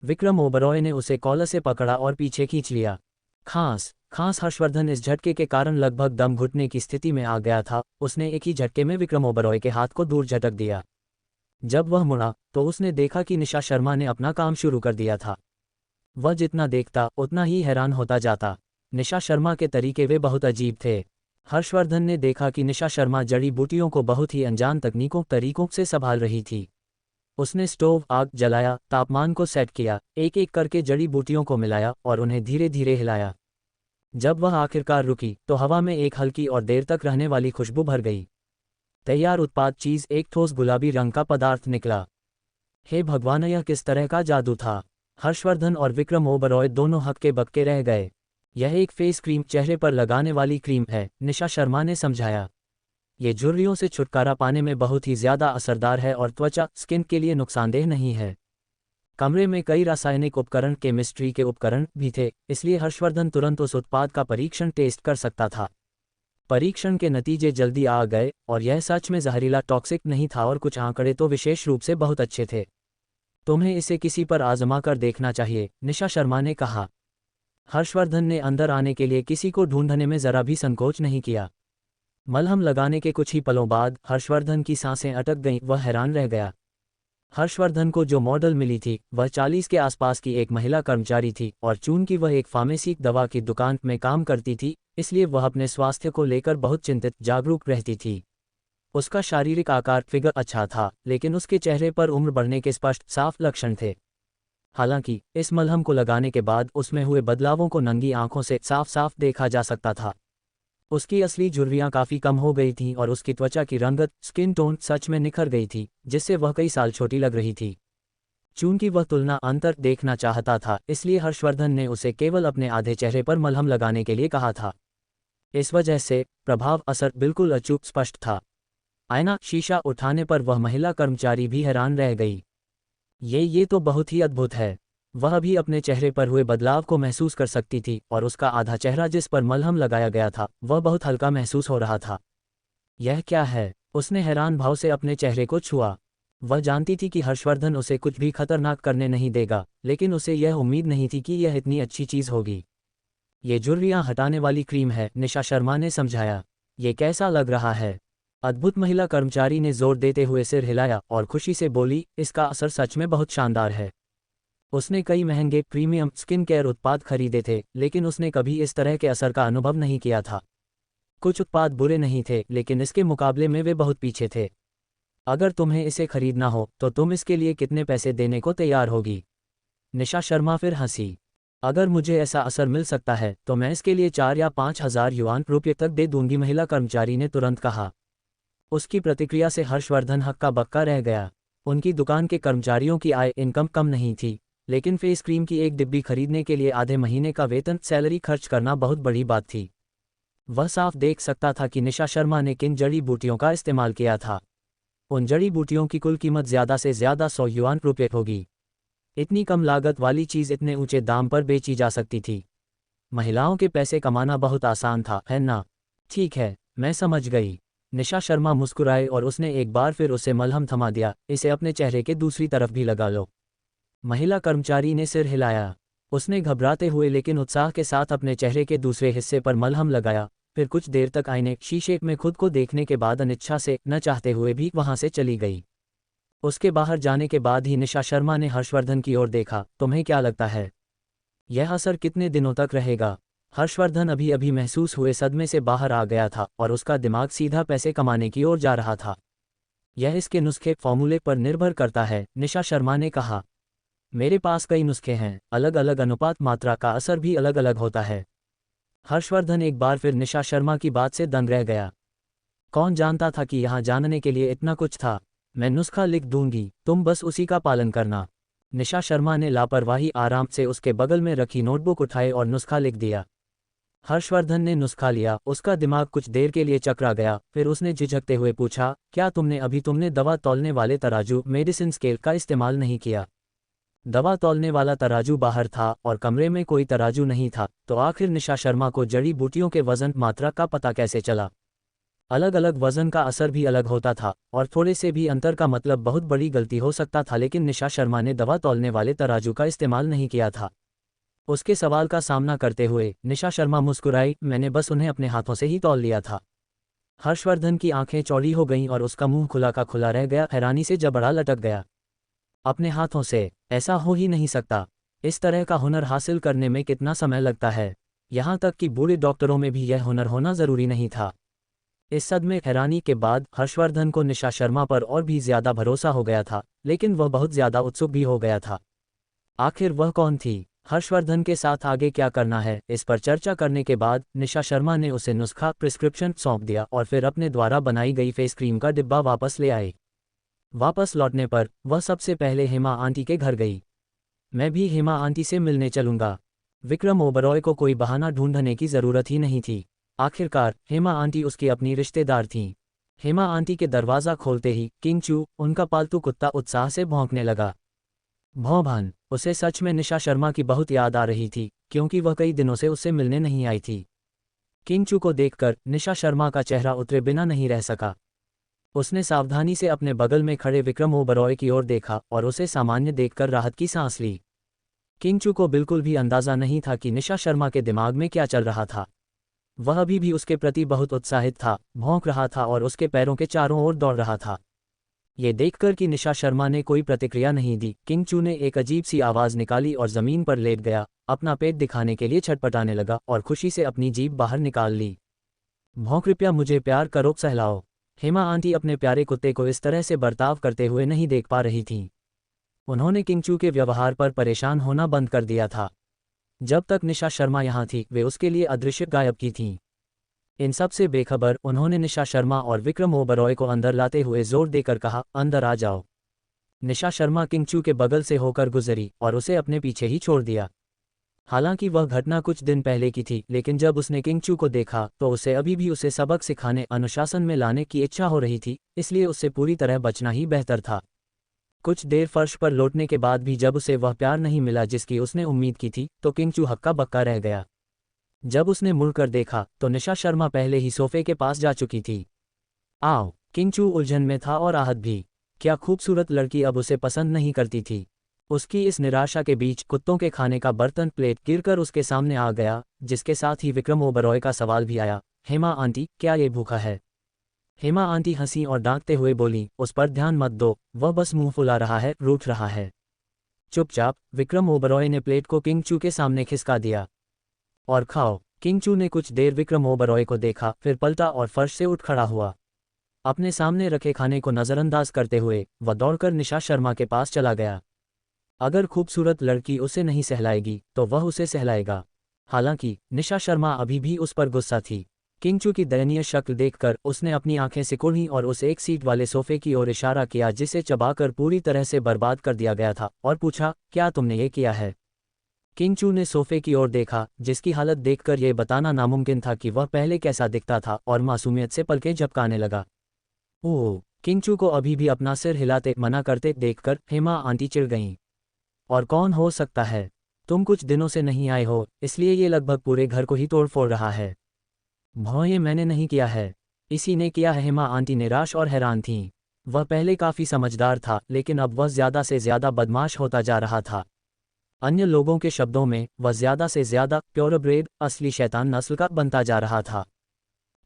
S1: विक्रम ओबरॉय ने उसे कॉलर से पकड़ा और पीछे खींच लिया। खांस खांस हर्षवर्धन इस झटके के कारण लगभग दम घुटने की स्थिति में आ गया था। उसने एक ही झटके में विक्रम ओबरॉय के हाथ को दूर झटक दिया। जब वह मुड़ा तो उसने देखा कि निशा शर्मा ने अपना काम शुरू कर दिया था। वह जितना देखता उतना ही हैरान होता जाता। निशा शर्मा के तरीके वे बहुत अजीब थे। हर्षवर्धन ने देखा कि निशा शर्मा जड़ी बूटियों को बहुत ही अनजान तरीकों से संभाल रही थी। उसने स्टोव आग जलाया, तापमान को सेट किया, एक एक करके जड़ी बूटियों को मिलाया और उन्हें धीरे धीरे हिलाया। जब वह आखिरकार रुकी तो हवा में एक हल्की और देर तक रहने वाली खुशबू भर गई। तैयार उत्पाद चीज एक ठोस गुलाबी रंग का पदार्थ निकला। हे भगवान, यह किस तरह का जादू था? हर्षवर्धन और विक्रम ओबरॉय दोनों हक्के बक्के रह गए। यह एक फेस क्रीम चेहरे पर लगाने वाली क्रीम है, निशा शर्मा ने समझाया। ये झुर्रियों से छुटकारा पाने में बहुत ही ज़्यादा असरदार है और त्वचा स्किन के लिए नुकसानदेह नहीं है। कमरे में कई रासायनिक उपकरण केमिस्ट्री के उपकरण भी थे, इसलिए हर्षवर्धन तुरंत उस उत्पाद का परीक्षण टेस्ट कर सकता था। परीक्षण के नतीजे जल्दी आ गए और यह सच में जहरीला टॉक्सिक नहीं था और कुछ आंकड़े तो विशेष रूप से बहुत अच्छे थे। तुम्हें इसे किसी पर आजमा कर देखना चाहिए, निशा शर्मा ने कहा। हर्षवर्धन ने अंदर आने के लिए किसी को ढूंढने में जरा भी संकोच नहीं किया। मलहम लगाने के कुछ ही पलों बाद हर्षवर्धन की सांसें अटक गईं, वह हैरान रह गया। हर्षवर्धन को जो मॉडल मिली थी वह 40 के आसपास की एक महिला कर्मचारी थी और चूंकि वह एक फार्मेसी दवा की दुकान में काम करती थी, इसलिए वह अपने स्वास्थ्य को लेकर बहुत चिंतित जागरूक रहती थी। उसका शारीरिक आकार फिगर अच्छा था, लेकिन उसके चेहरे पर उम्र बढ़ने के स्पष्ट साफ लक्षण थे। हालांकि इस मलहम को लगाने के बाद उसमें हुए बदलावों को नंगी आंखों से साफ साफ देखा जा सकता था। उसकी असली झुर्रियां काफ़ी कम हो गई थीं और उसकी त्वचा की रंगत स्किन टोन सच में निखर गई थी, जिससे वह कई साल छोटी लग रही थी। चूंकि वह तुलना अंतर देखना चाहता था, इसलिए हर्षवर्धन ने उसे केवल अपने आधे चेहरे पर मलहम लगाने के लिए कहा था। इस वजह से प्रभाव असर बिल्कुल अचूक स्पष्ट था। आईना शीशा उठाने पर वह महिला कर्मचारी भी हैरान रह गई। ये तो बहुत ही अद्भुत है। वह भी अपने चेहरे पर हुए बदलाव को महसूस कर सकती थी और उसका आधा चेहरा जिस पर मलहम लगाया गया था वह बहुत हल्का महसूस हो रहा था। यह क्या है? उसने हैरान भाव से अपने चेहरे को छुआ। वह जानती थी कि हर्षवर्धन उसे कुछ भी खतरनाक करने नहीं देगा, लेकिन उसे यह उम्मीद नहीं थी कि यह इतनी अच्छी चीज़ होगी। ये झुर्रियां हटाने वाली क्रीम है, निशा शर्मा ने समझाया। ये कैसा लग रहा है? अद्भुत महिला कर्मचारी ने जोर देते हुए सिर हिलाया और खुशी से बोली, इसका असर सच में बहुत शानदार है। उसने कई महंगे प्रीमियम स्किन केयर उत्पाद खरीदे थे, लेकिन उसने कभी इस तरह के असर का अनुभव नहीं किया था। कुछ उत्पाद बुरे नहीं थे, लेकिन इसके मुकाबले में वे बहुत पीछे थे। अगर तुम्हें इसे खरीदना हो तो तुम इसके लिए कितने पैसे देने को तैयार होगी? निशा शर्मा फिर हंसी। अगर मुझे ऐसा असर मिल सकता है तो मैं इसके लिए 4 या 5,000 युआन रुपये तक दे दूंगी, महिला कर्मचारी ने तुरंत कहा। उसकी प्रतिक्रिया से हर्षवर्धन हक्का बक्का रह गया। उनकी दुकान के कर्मचारियों की आय इनकम कम नहीं थी, लेकिन फेस क्रीम की एक डिब्बी खरीदने के लिए आधे महीने का वेतन सैलरी खर्च करना बहुत बड़ी बात थी। वह साफ देख सकता था कि निशा शर्मा ने किन जड़ी बूटियों का इस्तेमाल किया था। उन जड़ी बूटियों की कुल कीमत ज़्यादा से ज़्यादा 100 युआन रुपये होगी। इतनी कम लागत वाली चीज़ इतने ऊंचे दाम पर बेची जा सकती थी। महिलाओं के पैसे कमाना बहुत आसान था, है ना? ठीक है, मैं समझ गई। निशा शर्मा मुस्कुराए और उसने एक बार फिर उसे मलहम थमा दिया। इसे अपने चेहरे के दूसरी तरफ भी लगा लो। महिला कर्मचारी ने सिर हिलाया। उसने घबराते हुए लेकिन उत्साह के साथ अपने चेहरे के दूसरे हिस्से पर मलहम लगाया, फिर कुछ देर तक आईने शीशे में खुद को देखने के बाद अनिच्छा से न चाहते हुए भी वहां से चली गई। उसके बाहर जाने के बाद ही निशा शर्मा ने हर्षवर्धन की ओर देखा। तुम्हें क्या लगता है, यह असर कितने दिनों तक रहेगा? हर्षवर्धन अभी अभी महसूस हुए सदमे से बाहर आ गया था और उसका दिमाग सीधा पैसे कमाने की ओर जा रहा था। यह इसके नुस्खे फॉर्मूले पर निर्भर करता है, निशा शर्मा ने कहा। मेरे पास कई नुस्खे हैं, अलग अलग अनुपात मात्रा का असर भी अलग अलग होता है। हर्षवर्धन एक बार फिर निशा शर्मा की बात से दंग रह गया। कौन जानता था कि यहाँ जानने के लिए इतना कुछ था? मैं नुस्खा लिख दूंगी, तुम बस उसी का पालन करना। निशा शर्मा ने लापरवाही आराम से उसके बगल में रखी नोटबुक उठाए और नुस्खा लिख दिया। हर्षवर्धन ने नुस्खा लिया। उसका दिमाग कुछ देर के लिए चकरा गया, फिर उसने झिझकते हुए पूछा, क्या तुमने दवा तौलने वाले तराजू मेडिसिन स्केल का इस्तेमाल नहीं किया? दवा तौलने वाला तराजू बाहर था और कमरे में कोई तराजू नहीं था, तो आखिर निशा शर्मा को जड़ी बूटियों के वजन मात्रा का पता कैसे चला? अलग अलग वजन का असर भी अलग होता था और थोड़े से भी अंतर का मतलब बहुत बड़ी गलती हो सकता था, लेकिन निशा शर्मा ने दवा तौलने वाले तराजू का इस्तेमाल नहीं किया था। उसके सवाल का सामना करते हुए निशा शर्मा मुस्कुराई, मैंने बस उन्हें अपने हाथों से ही तौल लिया था। हर्षवर्धन की आंखें चौड़ी हो गईं और उसका मुंह खुला का खुला रह गया, हैरानी से जबड़ा लटक गया। अपने हाथों से? ऐसा हो ही नहीं सकता। इस तरह का हुनर हासिल करने में कितना समय लगता है? यहाँ तक कि बूढ़े डॉक्टरों में भी यह हुनर होना जरूरी नहीं था। इस सदमे हैरानी के बाद हर्षवर्धन को निशा शर्मा पर और भी ज्यादा भरोसा हो गया था, लेकिन वह बहुत ज्यादा उत्सुक भी हो गया था। आखिर वह कौन थी? हर्षवर्धन के साथ आगे क्या करना है, इस पर चर्चा करने के बाद निशा शर्मा ने उसे नुस्खा प्रिस्क्रिप्शन सौंप दिया और फिर अपने द्वारा बनाई गई फेस क्रीम का डिब्बा वापस ले आए। वापस लौटने पर वह सबसे पहले हेमा आंटी के घर गई। मैं भी हेमा आंटी से मिलने चलूंगा। विक्रम ओबरॉय को कोई बहाना ढूंढने की जरूरत ही नहीं थी। आखिरकार हेमा आंटी उसकी अपनी रिश्तेदार थीं। हेमा आंटी के दरवाज़ा खोलते ही किंग चू, उनका पालतू कुत्ता, उत्साह से भौंकने लगा। भौभान, उसे सच में निशा शर्मा की बहुत याद आ रही थी, क्योंकि वह कई दिनों से उससे मिलने नहीं आई थी। किंग चू को देखकर निशा शर्मा का चेहरा उतरे बिना नहीं रह सका। उसने सावधानी से अपने बगल में खड़े विक्रम ओबरॉय की ओर देखा और उसे सामान्य देखकर राहत की सांस ली। किंग चू को बिल्कुल भी अंदाजा नहीं था कि निशा शर्मा के दिमाग में क्या चल रहा था। वह अभी भी उसके प्रति बहुत उत्साहित था, भौंक रहा था और उसके पैरों के चारों ओर दौड़ रहा था। ये देखकर कि निशा शर्मा ने कोई प्रतिक्रिया नहीं दी, किंग चू ने एक अजीब सी आवाज़ निकाली और ज़मीन पर लेट गया, अपना पेट दिखाने के लिए छटपटाने लगा और खुशी से अपनी जीभ बाहर निकाल ली। भौं, कृपया मुझे प्यार करो, सहलाओ। हेमा आंटी अपने प्यारे कुत्ते को इस तरह से बर्ताव करते हुए नहीं देख पा रही थीं। उन्होंने किंग चू के व्यवहार पर परेशान होना बंद कर दिया था। जब तक निशा शर्मा यहाँ थी, वे उसके लिए अदृश्य गायब की थीं। इन सब से बेखबर उन्होंने निशा शर्मा और विक्रम ओबरॉय को अंदर लाते हुए जोर देकर कहा, अंदर आ जाओ। निशा शर्मा किंग चू के बगल से होकर गुजरी और उसे अपने पीछे ही छोड़ दिया। हालांकि वह घटना कुछ दिन पहले की थी, लेकिन जब उसने किंग चू को देखा तो उसे अभी भी उसे सबक सिखाने, अनुशासन में लाने की इच्छा हो रही थी, इसलिए उससे पूरी तरह बचना ही बेहतर था। कुछ देर फर्श पर लौटने के बाद भी जब उसे वह प्यार नहीं मिला जिसकी उसने उम्मीद की थी, तो किंग चू हक्का बक्का रह गया। जब उसने मुड़कर देखा तो निशा शर्मा पहले ही सोफे के पास जा चुकी थी। आओ, किंग चू उलझन में था और आहत भी। क्या खूबसूरत लड़की अब उसे पसंद नहीं करती थी। उसकी इस निराशा के बीच कुत्तों के खाने का बर्तन प्लेट गिरकर उसके सामने आ गया, जिसके साथ ही विक्रम ओबरॉय का सवाल भी आया, हेमा आंटी, क्या ये भूखा है। हेमा आंटी हंसी और डांटते हुए बोली, उस पर ध्यान मत दो, वह बस मुंह फुला रहा है, रूठ रहा है। चुपचाप। विक्रम ओबरॉय ने प्लेट को किंग चू के सामने खिसका दिया। और खाओ। किंग चू ने कुछ देर विक्रम ओबरॉय को देखा, फिर पलटा और फर्श से उठ खड़ा हुआ। अपने सामने रखे खाने को नज़रअंदाज करते हुए वह दौड़कर निशा शर्मा के पास चला गया। अगर खूबसूरत लड़की उसे नहीं सहलाएगी तो वह उसे सहलाएगा। हालांकि निशा शर्मा अभी भी उस पर गुस्सा थी। किंग चू की दयनीय शक्ल देखकर उसने अपनी आंखें सिकुड़ी और उस एक सीट वाले सोफे की ओर इशारा किया जिसे चबाकर पूरी तरह से बर्बाद कर दिया गया था, और पूछा, क्या तुमने ये किया है। किंग चू ने सोफे की ओर देखा, जिसकी हालत देखकर यह बताना नामुमकिन था कि वह पहले कैसा दिखता था, और मासूमियत से पलकें झपकाने लगा। ओह। किंग चू को अभी भी अपना सिर हिलाते मना करते देखकर हेमा आंटी चिढ़ गईं। और कौन हो सकता है। तुम कुछ दिनों से नहीं आए हो, इसलिए ये लगभग पूरे घर को ही तोड़ फोड़ रहा है। भौं, ये मैंने नहीं किया है, इसी ने किया है। हेमा आंटी निराश और हैरान थीं। वह पहले काफ़ी समझदार था, लेकिन अब वह ज़्यादा से ज़्यादा बदमाश होता जा रहा था। अन्य लोगों के शब्दों में वह ज़्यादा से ज़्यादा प्योरब्रेड, असली शैतान नस्ल का बनता जा रहा था।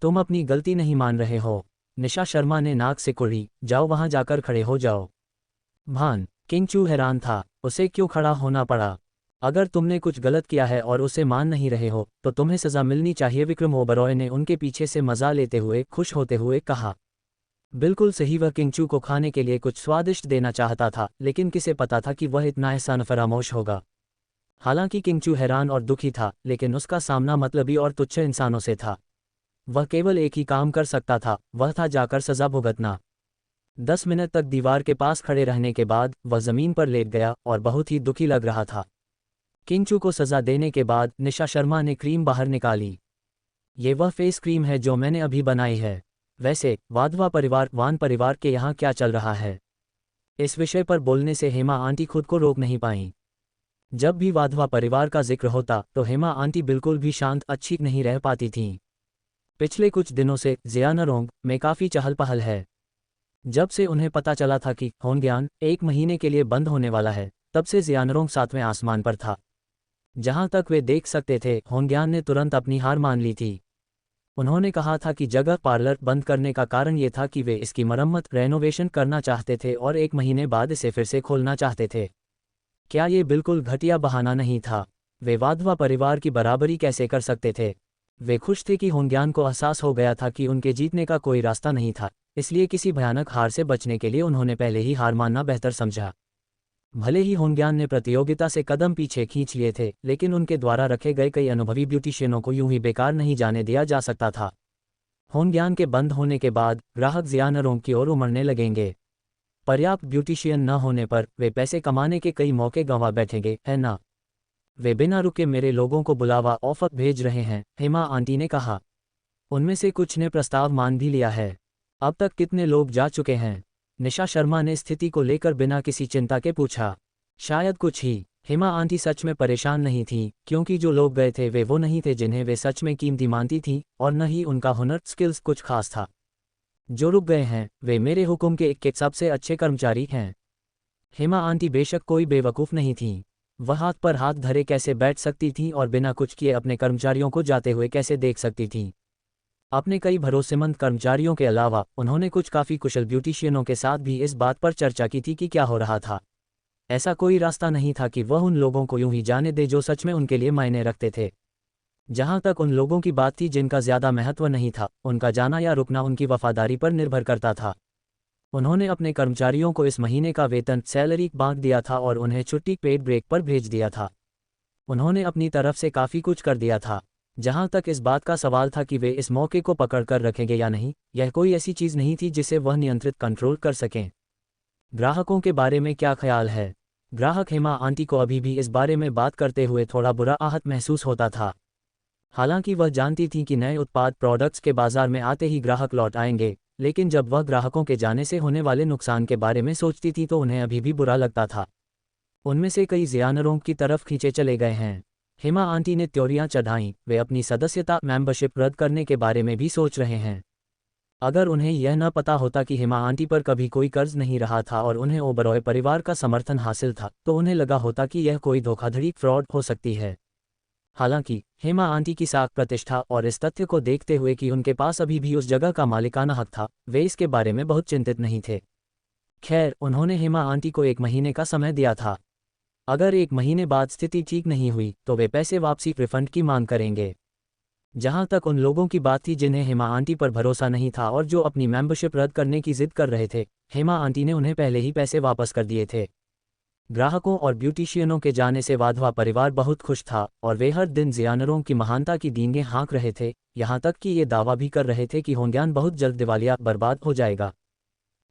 S1: तुम अपनी गलती नहीं मान रहे हो। निशा शर्मा ने नाक से कुड़ी, जाओ वहां जाकर खड़े हो जाओ। भान। किंग चू हैरान था, उसे क्यों खड़ा होना पड़ा। अगर तुमने कुछ गलत किया है और उसे मान नहीं रहे हो तो तुम्हें सज़ा मिलनी चाहिए, विक्रम ओबरॉय ने उनके पीछे से मजा लेते हुए खुश होते हुए कहा। बिल्कुल सही, वह किंग चू को खाने के लिए कुछ स्वादिष्ट देना चाहता था, लेकिन किसे पता था कि वह इतना एहसान फरामोश होगा। हालांकि किंग चू हैरान और दुखी था, लेकिन उसका सामना मतलबी और तुच्छ इंसानों से था। वह केवल एक ही काम कर सकता था, वह था जाकर सज़ा भुगतना। 10 मिनट तक दीवार के पास खड़े रहने के बाद वह ज़मीन पर लेट गया और बहुत ही दुखी लग रहा था। किंग चू को सज़ा देने के बाद निशा शर्मा ने क्रीम बाहर निकाली। ये वह फेस क्रीम है जो मैंने अभी बनाई है। वैसे वाधवा परिवार, वान परिवार के यहाँ क्या चल रहा है। इस विषय पर बोलने से हेमा आंटी खुद को रोक नहीं पाईं। जब भी वाधवा परिवार का जिक्र होता तो हेमा आंटी बिल्कुल भी शांत अच्छी नहीं रह पाती थीं। पिछले कुछ दिनों से जियानरोंग में काफ़ी चहल पहल है। जब से उन्हें पता चला था कि होनग्यान 1 महीने के लिए बंद होने वाला है, तब से जियानरोंग 7वें आसमान पर था। जहां तक वे देख सकते थे, होनग्यान ने तुरंत अपनी हार मान ली थी। उन्होंने कहा था कि जगह पार्लर बंद करने का कारण ये था कि वे इसकी मरम्मत, रेनोवेशन करना चाहते थे और 1 महीने बाद इसे फिर से खोलना चाहते थे। क्या ये बिल्कुल घटिया बहाना नहीं था। वे वाधवा परिवार की बराबरी कैसे कर सकते थे। वे खुश थे कि होनग्यान को एहसास हो गया था कि उनके जीतने का कोई रास्ता नहीं था, इसलिए किसी भयानक हार से बचने के लिए उन्होंने पहले ही हार मानना बेहतर समझा। भले ही होनग्यान ने प्रतियोगिता से कदम पीछे खींच लिए थे, लेकिन उनके द्वारा रखे गए कई अनुभवी ब्यूटिशियनों को यूं ही बेकार नहीं जाने दिया जा सकता था। होनग्यान के बंद होने के बाद ग्राहक जियानरों की ओर उमड़ने लगेंगे। पर्याप्त ब्यूटिशियन न होने पर वे पैसे कमाने के कई मौके गंवा बैठेंगे, है ना। वे बिना रुके मेरे लोगों को बुलावा ऑफर भेज रहे हैं, हेमा आंटी ने कहा। उनमें से कुछ ने प्रस्ताव मान भी लिया है। अब तक कितने लोग जा चुके हैं? निशा शर्मा ने स्थिति को लेकर बिना किसी चिंता के पूछा। शायद कुछ ही। हेमा आंटी सच में परेशान नहीं थी, क्योंकि जो लोग गए थे वे वो नहीं थे जिन्हें वे सच में कीमती मानती थी, और न ही उनका हुनर स्किल्स कुछ खास था। जो रुक गए हैं वे मेरे हुक्म के एक सबसे अच्छे कर्मचारी हैं। हेमा आंटी बेशक कोई बेवकूफ़ नहीं थी। वह हाथ पर हाथ धरे कैसे बैठ सकती थीं और बिना कुछ किए अपने कर्मचारियों को जाते हुए कैसे देख सकती थीं। अपने कई भरोसेमंद कर्मचारियों के अलावा उन्होंने कुछ काफ़ी कुशल ब्यूटिशियनों के साथ भी इस बात पर चर्चा की थी कि क्या हो रहा था। ऐसा कोई रास्ता नहीं था कि वह उन लोगों को यूं ही जाने दे जो सच में उनके लिए मायने रखते थे। जहां तक उन लोगों की बात थी जिनका ज़्यादा महत्व नहीं था, उनका जाना या रुकना उनकी वफादारी पर निर्भर करता था। उन्होंने अपने कर्मचारियों को इस महीने का वेतन सैलरी बांट दिया था और उन्हें छुट्टी पेड ब्रेक पर भेज दिया था। उन्होंने अपनी तरफ से काफ़ी कुछ कर दिया था। जहां तक इस बात का सवाल था कि वे इस मौके को पकड़ कर रखेंगे या नहीं, यह कोई ऐसी चीज़ नहीं थी जिसे वह नियंत्रित कंट्रोल कर सकें। ग्राहकों के बारे में क्या ख्याल है? ग्राहक हेमा आंटी को अभी भी इस बारे में बात करते हुए थोड़ा बुरा आहत महसूस होता था। हालांकि वह जानती थी कि नए उत्पाद प्रोडक्ट्स के बाजार में आते ही ग्राहक लौट आएंगे, लेकिन जब वह ग्राहकों के जाने से होने वाले नुकसान के बारे में सोचती थी तो उन्हें अभी भी बुरा लगता था। उनमें से कई ज़ियानरों की तरफ खींचे चले गए हैं। हेमा आंटी ने त्योरियां चढ़ाईं, वे अपनी सदस्यता मेंबरशिप रद्द करने के बारे में भी सोच रहे हैं। अगर उन्हें यह न पता होता कि हेमा आंटी पर कभी कोई कर्ज नहीं रहा था और उन्हें ओबरॉय परिवार का समर्थन हासिल था, तो उन्हें लगा होता कि यह कोई धोखाधड़ी फ्रॉड हो सकती है। हालांकि हेमा आंटी की साख प्रतिष्ठा और इस तथ्य को देखते हुए कि उनके पास अभी भी उस जगह का मालिकाना हक था, वे इसके बारे में बहुत चिंतित नहीं थे। खैर, उन्होंने हेमा आंटी को 1 महीने का समय दिया था। अगर 1 महीने बाद स्थिति ठीक नहीं हुई तो वे पैसे वापसी रिफंड की मांग करेंगे। जहां तक उन लोगों की बात थी जिन्हें हेमा आंटी पर भरोसा नहीं था और जो अपनी मेंबरशिप रद्द करने की जिद कर रहे थे, हेमा आंटी ने उन्हें पहले ही पैसे वापस कर दिए थे। ग्राहकों और ब्यूटिशियनों के जाने से वाधवा परिवार बहुत खुश था और वे हर दिन ज़ियानरों की महानता की डींगें हाँक रहे थे, यहाँ तक कि ये दावा भी कर रहे थे कि होंग्यान बहुत जल्द दिवालिया बर्बाद हो जाएगा।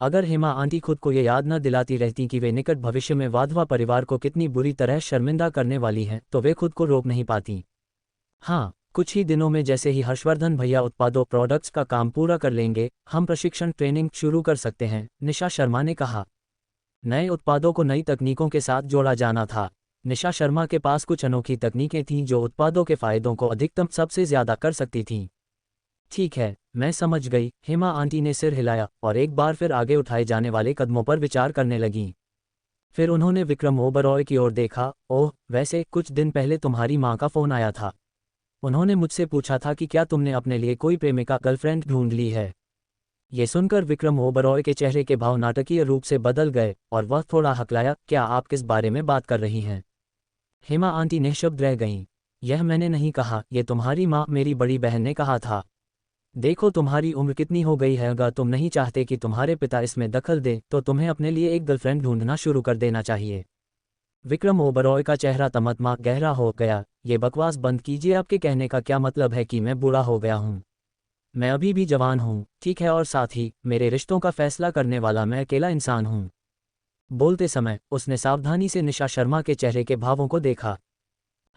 S1: अगर हेमा आंटी खुद को ये याद न दिलाती रहती कि वे निकट भविष्य में वाधवा परिवार को कितनी बुरी तरह शर्मिंदा करने वाली हैं, तो वे खुद को रोक नहीं पाती। हाँ, कुछ ही दिनों में जैसे ही हर्षवर्धन भैया उत्पादों प्रोडक्ट्स का काम पूरा कर लेंगे, हम प्रशिक्षण ट्रेनिंग शुरू कर सकते हैं, निशा शर्मा ने कहा। नए उत्पादों को नई तकनीकों के साथ जोड़ा जाना था। निशा शर्मा के पास कुछ अनोखी तकनीकें थीं जो उत्पादों के फायदों को अधिकतम सबसे ज़्यादा कर सकती थीं। ठीक है, मैं समझ गई, हेमा आंटी ने सिर हिलाया और एक बार फिर आगे उठाए जाने वाले कदमों पर विचार करने लगीं। फिर उन्होंने विक्रम ओबरॉय की ओर देखा। ओह, वैसे कुछ दिन पहले तुम्हारी माँ का फ़ोन आया था। उन्होंने मुझसे पूछा था कि क्या तुमने अपने लिए कोई प्रेमिका गर्लफ्रेंड ढूंढ ली है। ये सुनकर विक्रम ओबरॉय के चेहरे के भाव नाटकीय रूप से बदल गए और वह थोड़ा हकलाया। क्या आप किस बारे में बात कर रही हैं? हेमा आंटी निःशब्द रह गईं। यह मैंने नहीं कहा, यह तुम्हारी माँ मेरी बड़ी बहन ने कहा था। देखो तुम्हारी उम्र कितनी हो गई है, अगर तुम नहीं चाहते कि तुम्हारे पिता इसमें दखल दें तो तुम्हें अपने लिए एक गर्लफ्रेंड ढूंढना शुरू कर देना चाहिए। विक्रम ओबरॉय का चेहरा तमतमा गहरा हो गया। ये बकवास बंद कीजिए, आपके कहने का क्या मतलब है कि मैं बूढ़ा हो गया हूँ? मैं अभी भी जवान हूँ, ठीक है, और साथ ही मेरे रिश्तों का फैसला करने वाला मैं अकेला इंसान हूँ। बोलते समय उसने सावधानी से निशा शर्मा के चेहरे के भावों को देखा।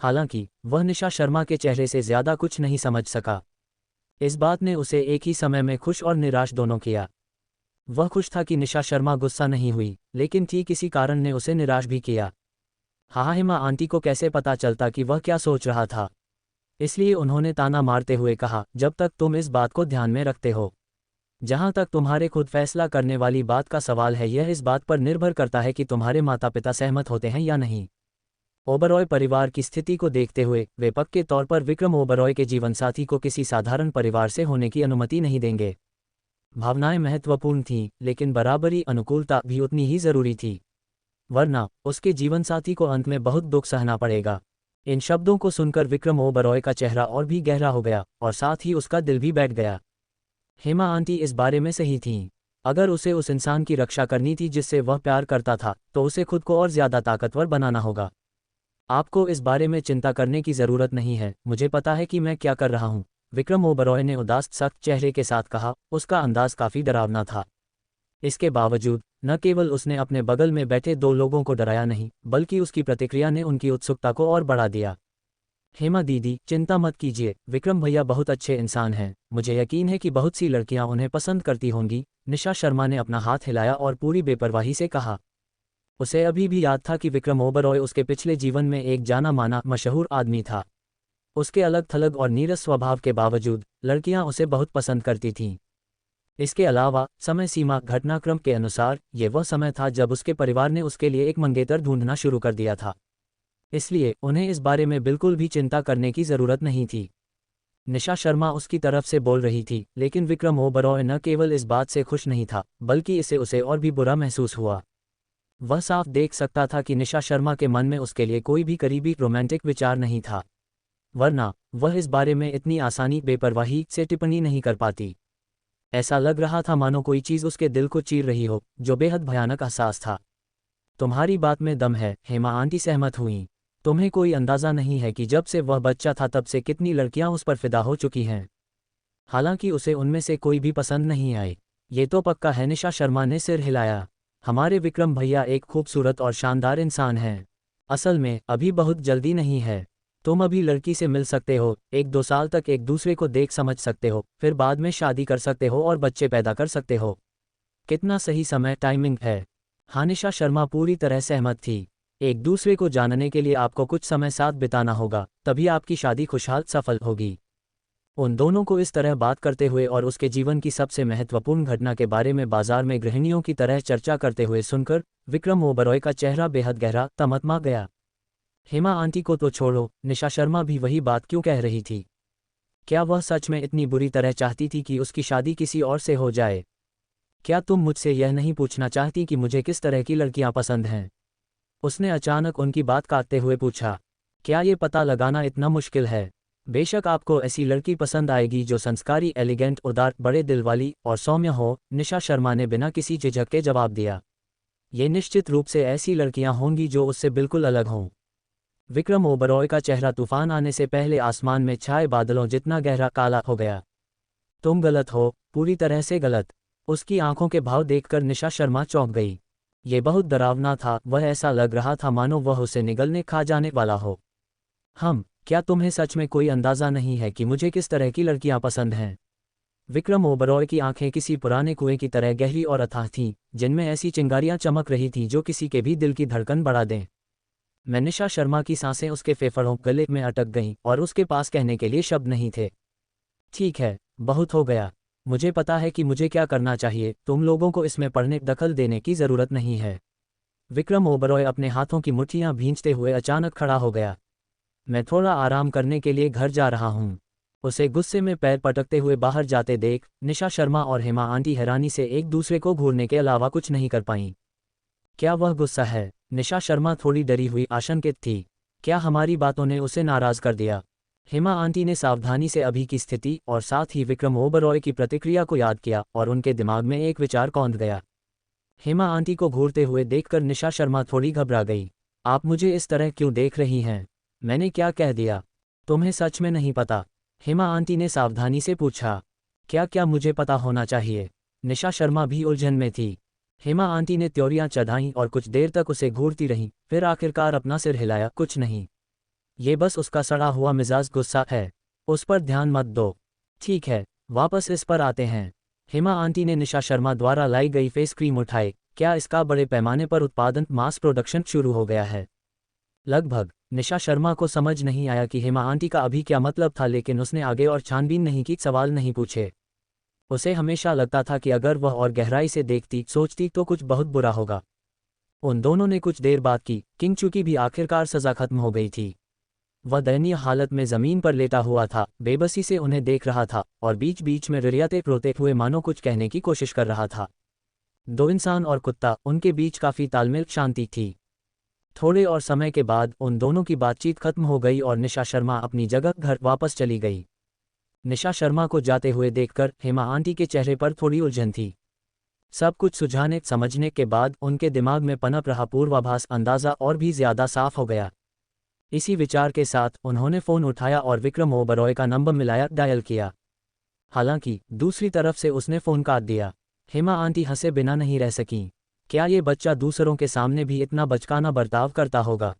S1: हालांकि वह निशा शर्मा के चेहरे से ज़्यादा कुछ नहीं समझ सका। इस बात ने उसे एक ही समय में खुश और निराश दोनों किया। वह खुश था कि निशा शर्मा गुस्सा नहीं हुई, लेकिन ठीक इसी कारण ने उसे निराश भी किया। हाँ, हेमा आंटी को कैसे पता चलता कि वह क्या सोच रहा था? इसलिए उन्होंने ताना मारते हुए कहा, जब तक तुम इस बात को ध्यान में रखते हो। जहाँ तक तुम्हारे खुद फैसला करने वाली बात का सवाल है, यह इस बात पर निर्भर करता है कि तुम्हारे माता पिता सहमत होते हैं या नहीं। ओबरॉय परिवार की स्थिति को देखते हुए वे पक्के तौर पर विक्रम ओबरॉय के जीवनसाथी को किसी साधारण परिवार से होने की अनुमति नहीं देंगे। भावनाएं महत्वपूर्ण थीं, लेकिन बराबरी अनुकूलता भी उतनी ही जरूरी थी, वरना उसके जीवनसाथी को अंत में बहुत दुख सहना पड़ेगा। इन शब्दों को सुनकर विक्रम ओबरॉय का चेहरा और भी गहरा हो गया और साथ ही उसका दिल भी बैठ गया। हेमा आंटी इस बारे में सही थीं। अगर उसे उस इंसान की रक्षा करनी थी जिससे वह प्यार करता था, तो उसे खुद को और ज्यादा ताकतवर बनाना होगा। आपको इस बारे में चिंता करने की ज़रूरत नहीं है, मुझे पता है कि मैं क्या कर रहा हूँ, विक्रम ओबरॉय ने उदास सख्त चेहरे के साथ कहा। उसका अंदाज काफ़ी डरावना था। इसके बावजूद न केवल उसने अपने बगल में बैठे 2 लोगों को डराया नहीं, बल्कि उसकी प्रतिक्रिया ने उनकी उत्सुकता को और बढ़ा दिया। हेमा दीदी, चिंता मत कीजिए, विक्रम भैया बहुत अच्छे इंसान हैं, मुझे यकीन है कि बहुत सी लड़कियां उन्हें पसंद करती होंगी। निशा शर्मा ने अपना हाथ हिलाया और पूरी बेपरवाही से कहा। उसे अभी भी याद था कि विक्रम ओबरॉय उसके पिछले जीवन में एक जाना माना मशहूर आदमी था। उसके अलग थलग और नीरस स्वभाव के बावजूद लड़कियां उसे बहुत पसंद करती थीं। इसके अलावा समय सीमा घटनाक्रम के अनुसार ये वह समय था जब उसके परिवार ने उसके लिए एक मंगेतर ढूंढना शुरू कर दिया था, इसलिए उन्हें इस बारे में बिल्कुल भी चिंता करने की ज़रूरत नहीं थी। निशा शर्मा उसकी तरफ से बोल रही थी, लेकिन विक्रम ओबरॉय न केवल इस बात से खुश नहीं था, बल्कि इससे उसे और भी बुरा महसूस हुआ। वह साफ देख सकता था कि निशा शर्मा के मन में उसके लिए कोई भी करीबी रोमांटिक विचार नहीं था, वरना वह इस बारे में इतनी आसानी बेपरवाही से टिप्पणी नहीं कर पाती। ऐसा लग रहा था मानो कोई चीज़ उसके दिल को चीर रही हो, जो बेहद भयानक एहसास था। तुम्हारी बात में दम है, हेमा आंटी सहमत हुईं। तुम्हें कोई अंदाज़ा नहीं है कि जब से वह बच्चा था तब से कितनी लड़कियां उस पर फिदा हो चुकी हैं। हालांकि उसे उनमें से कोई भी पसंद नहीं आई। ये तो पक्का है, निशा शर्मा ने सिर हिलाया। हमारे विक्रम भैया एक खूबसूरत और शानदार इंसान हैं। असल में अभी बहुत जल्दी नहीं है। तुम अभी लड़की से मिल सकते हो, 1-2 साल तक एक दूसरे को देख समझ सकते हो, फिर बाद में शादी कर सकते हो और बच्चे पैदा कर सकते हो। कितना सही समय टाइमिंग है। हाँ, निशा शर्मा पूरी तरह सहमत थी। एक दूसरे को जानने के लिए आपको कुछ समय साथ बिताना होगा, तभी आपकी शादी खुशहाल सफल होगी। उन दोनों को इस तरह बात करते हुए और उसके जीवन की सबसे महत्वपूर्ण घटना के बारे में बाजार में गृहिणियों की तरह चर्चा करते हुए सुनकर विक्रम ओबरॉय का चेहरा बेहद गहरा तमतमा गया। हेमा आंटी को तो छोड़ो, निशा शर्मा भी वही बात क्यों कह रही थी? क्या वह सच में इतनी बुरी तरह चाहती थी कि उसकी शादी किसी और से हो जाए? क्या तुम मुझसे यह नहीं पूछना चाहती कि मुझे किस तरह की लड़कियां पसंद हैं? उसने अचानक उनकी बात काटते हुए पूछा। क्या ये पता लगाना इतना मुश्किल है? बेशक आपको ऐसी लड़की पसंद आएगी जो संस्कारी, एलिगेंट, उदार, बड़े दिल वाली और सौम्य हो, निशा शर्मा ने बिना किसी झिझक के जवाब दिया। ये निश्चित रूप से ऐसी लड़कियां होंगी जो उससे बिल्कुल अलग हों। विक्रम ओबरॉय का चेहरा तूफान आने से पहले आसमान में छाए बादलों जितना गहरा काला हो गया। तुम गलत हो, पूरी तरह से गलत। उसकी आंखों के भाव देखकर निशा शर्मा चौंक गई। ये बहुत डरावना था, वह ऐसा लग रहा था मानो वह उसे निगलने खा जाने वाला हो। क्या तुम्हें सच में कोई अंदाज़ा नहीं है कि मुझे किस तरह की लड़कियां पसंद हैं? विक्रम ओबरॉय की आंखें किसी पुराने कुएं की तरह गहरी और अथाह थीं, जिनमें ऐसी चिंगारियां चमक रही थीं जो किसी के भी दिल की धड़कन बढ़ा दें। मैं निशा शर्मा की सांसें उसके फेफड़ों गले में अटक गईं और उसके पास कहने के लिए शब्द नहीं थे। ठीक है, बहुत हो गया। मुझे पता है कि मुझे क्या करना चाहिए, तुम लोगों को इसमें पढ़ने दखल देने की ज़रूरत नहीं है। विक्रम ओबरॉय अपने हाथों की मुट्ठियां भींचते हुए अचानक खड़ा हो गया। मैं थोड़ा आराम करने के लिए घर जा रहा हूँ। उसे गुस्से में पैर पटकते हुए बाहर जाते देख निशा शर्मा और हेमा आंटी हैरानी से एक दूसरे को घूरने के अलावा कुछ नहीं कर पाईं। क्या वह गुस्सा है? निशा शर्मा थोड़ी डरी हुई आशंकित थी। क्या हमारी बातों ने उसे नाराज़ कर दिया? हेमा आंटी ने सावधानी से अभी की स्थिति और साथ ही विक्रम ओबरॉय की प्रतिक्रिया को याद किया और उनके दिमाग में एक विचार कौंध गया। हेमा आंटी को घूरते हुए देखकर निशा शर्मा थोड़ी घबरा गई। आप मुझे इस तरह क्यों देख रही हैं? मैंने क्या कह दिया? तुम्हें सच में नहीं पता? हेमा आंटी ने सावधानी से पूछा। क्या मुझे पता होना चाहिए? निशा शर्मा भी उलझन में थी। हेमा आंटी ने त्योरियां चढ़ाईं और कुछ देर तक उसे घूरती रहीं, फिर आखिरकार अपना सिर हिलाया। कुछ नहीं, ये बस उसका सड़ा हुआ मिजाज गुस्सा है। उस पर ध्यान मत दो। ठीक है, वापस इस पर आते हैं। हेमा आंटी ने निशा शर्मा द्वारा लाई गई फेस क्रीम उठाई। क्या इसका बड़े पैमाने पर उत्पादन, मास प्रोडक्शन शुरू हो गया है? लगभग। निशा शर्मा को समझ नहीं आया कि हेमा आंटी का अभी क्या मतलब था, लेकिन उसने आगे और छानबीन नहीं की, सवाल नहीं पूछे। उसे हमेशा लगता था कि अगर वह और गहराई से देखती, सोचती तो कुछ बहुत बुरा होगा। उन दोनों ने कुछ देर बात की। किंग चूकी भी आखिरकार सजा खत्म हो गई थी। वह दयनीय हालत में जमीन पर लेटा हुआ था, बेबसी से उन्हें देख रहा था और बीच बीच में रिरियाते रोते हुए मानो कुछ कहने की कोशिश कर रहा था। दो इंसान और कुत्ता, उनके बीच काफी तालमेल, शांति थी। थोड़े और समय के बाद उन दोनों की बातचीत खत्म हो गई और निशा शर्मा अपनी जगह घर वापस चली गई। निशा शर्मा को जाते हुए देखकर हेमा आंटी के चेहरे पर थोड़ी उलझन थी। सब कुछ सुझाने समझने के बाद उनके दिमाग में पनप रहा पूर्वाभास अंदाज़ा और भी ज़्यादा साफ हो गया। इसी विचार के साथ उन्होंने फ़ोन उठाया और विक्रम ओबरॉय का नंबर मिलाया, डायल किया। हालांकि दूसरी तरफ से उसने फ़ोन काट दिया। हेमा आंटी हंसे बिना नहीं रह सकीं। क्या ये बच्चा दूसरों के सामने भी इतना बचकाना बर्ताव करता होगा।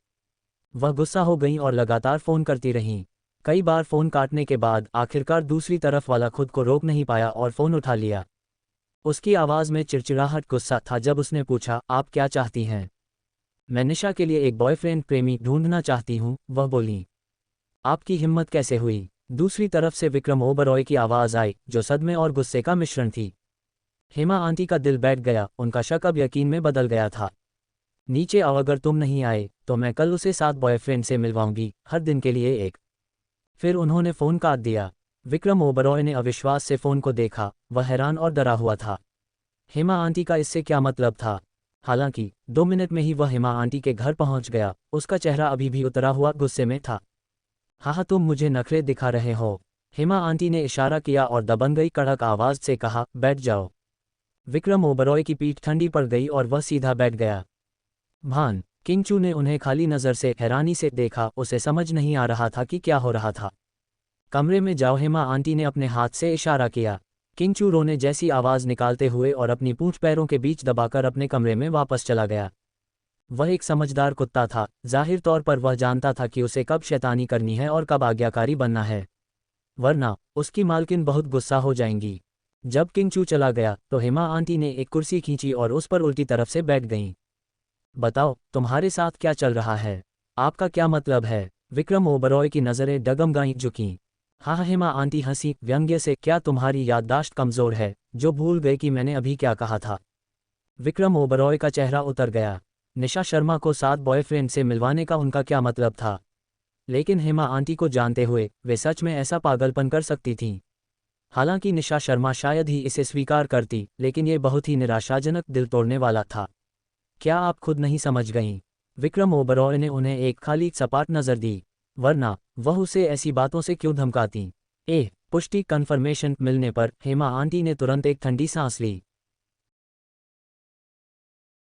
S1: वह गुस्सा हो गईं और लगातार फ़ोन करती रहीं। कई बार फ़ोन काटने के बाद आखिरकार दूसरी तरफ वाला खुद को रोक नहीं पाया और फ़ोन उठा लिया। उसकी आवाज़ में चिड़चिड़ाहट गुस्सा था जब उसने पूछा, आप क्या चाहती हैं। मैं निशा के लिए एक बॉयफ्रेंड प्रेमी ढूंढना चाहती हूँ, वह बोली। आपकी हिम्मत कैसे हुई। दूसरी तरफ से विक्रम ओबरॉय की आवाज़ आई, जो सदमे और गुस्से का मिश्रण थी। हेमा आंटी का दिल बैठ गया, उनका शक अब यकीन में बदल गया था। नीचे आओ, अगर तुम नहीं आए तो मैं कल उसे 7 बॉयफ्रेंड से मिलवाऊंगी, हर दिन के लिए एक। फिर उन्होंने फ़ोन काट दिया। विक्रम ओबरॉय ने अविश्वास से फ़ोन को देखा, वह हैरान और डरा हुआ था। हेमा आंटी का इससे क्या मतलब था। हालांकि 2 मिनट में ही वह हेमा आंटी के घर पहुंच गया, उसका चेहरा अभी भी उतरा हुआ गुस्से में था। हाँ, तुम मुझे नखरे दिखा रहे हो। हेमा आंटी ने इशारा किया और दबंग गई कड़क आवाज़ से कहा, बैठ जाओ। विक्रम ओबरॉय की पीठ ठंडी पड़ गई और वह सीधा बैठ गया। भान किंगचू ने उन्हें खाली नज़र से हैरानी से देखा, उसे समझ नहीं आ रहा था कि क्या हो रहा था। कमरे में जाओ, हेमा आंटी ने अपने हाथ से इशारा किया। किंगचू रोने जैसी आवाज़ निकालते हुए और अपनी पूंछ पैरों के बीच दबाकर अपने कमरे में वापस चला गया। वह एक समझदार कुत्ता था, जाहिर तौर पर वह जानता था कि उसे कब शैतानी करनी है और कब आज्ञाकारी बनना है, वरना उसकी मालकिन बहुत गुस्सा हो जाएंगी। जब किंगचू चला गया तो हेमा आंटी ने एक कुर्सी खींची और उस पर उल्टी तरफ से बैठ गईं। बताओ, तुम्हारे साथ क्या चल रहा है, आपका क्या मतलब है। विक्रम ओबरॉय की नज़रें डगमगाई झुकीं। हाँ, हेमा आंटी हंसी व्यंग्य से, क्या तुम्हारी याददाश्त कमज़ोर है, जो भूल गए कि मैंने अभी क्या कहा था। विक्रम ओबरॉय का चेहरा उतर गया। निशा शर्मा को 7 बॉयफ्रेंड से मिलवाने का उनका क्या मतलब था। लेकिन हेमा आंटी को जानते हुए वे सच में ऐसा पागलपन कर सकती थीं। हालांकि निशा शर्मा शायद ही इसे स्वीकार करती, लेकिन ये बहुत ही निराशाजनक, दिल तोड़ने वाला था। क्या आप खुद नहीं समझ गईं। विक्रम ओबरॉय ने उन्हें एक खाली सपाट नज़र दी, वरना वह उसे ऐसी बातों से क्यों धमकाती। पुष्टि कन्फर्मेशन मिलने पर हेमा आंटी ने तुरंत एक ठंडी सांस ली।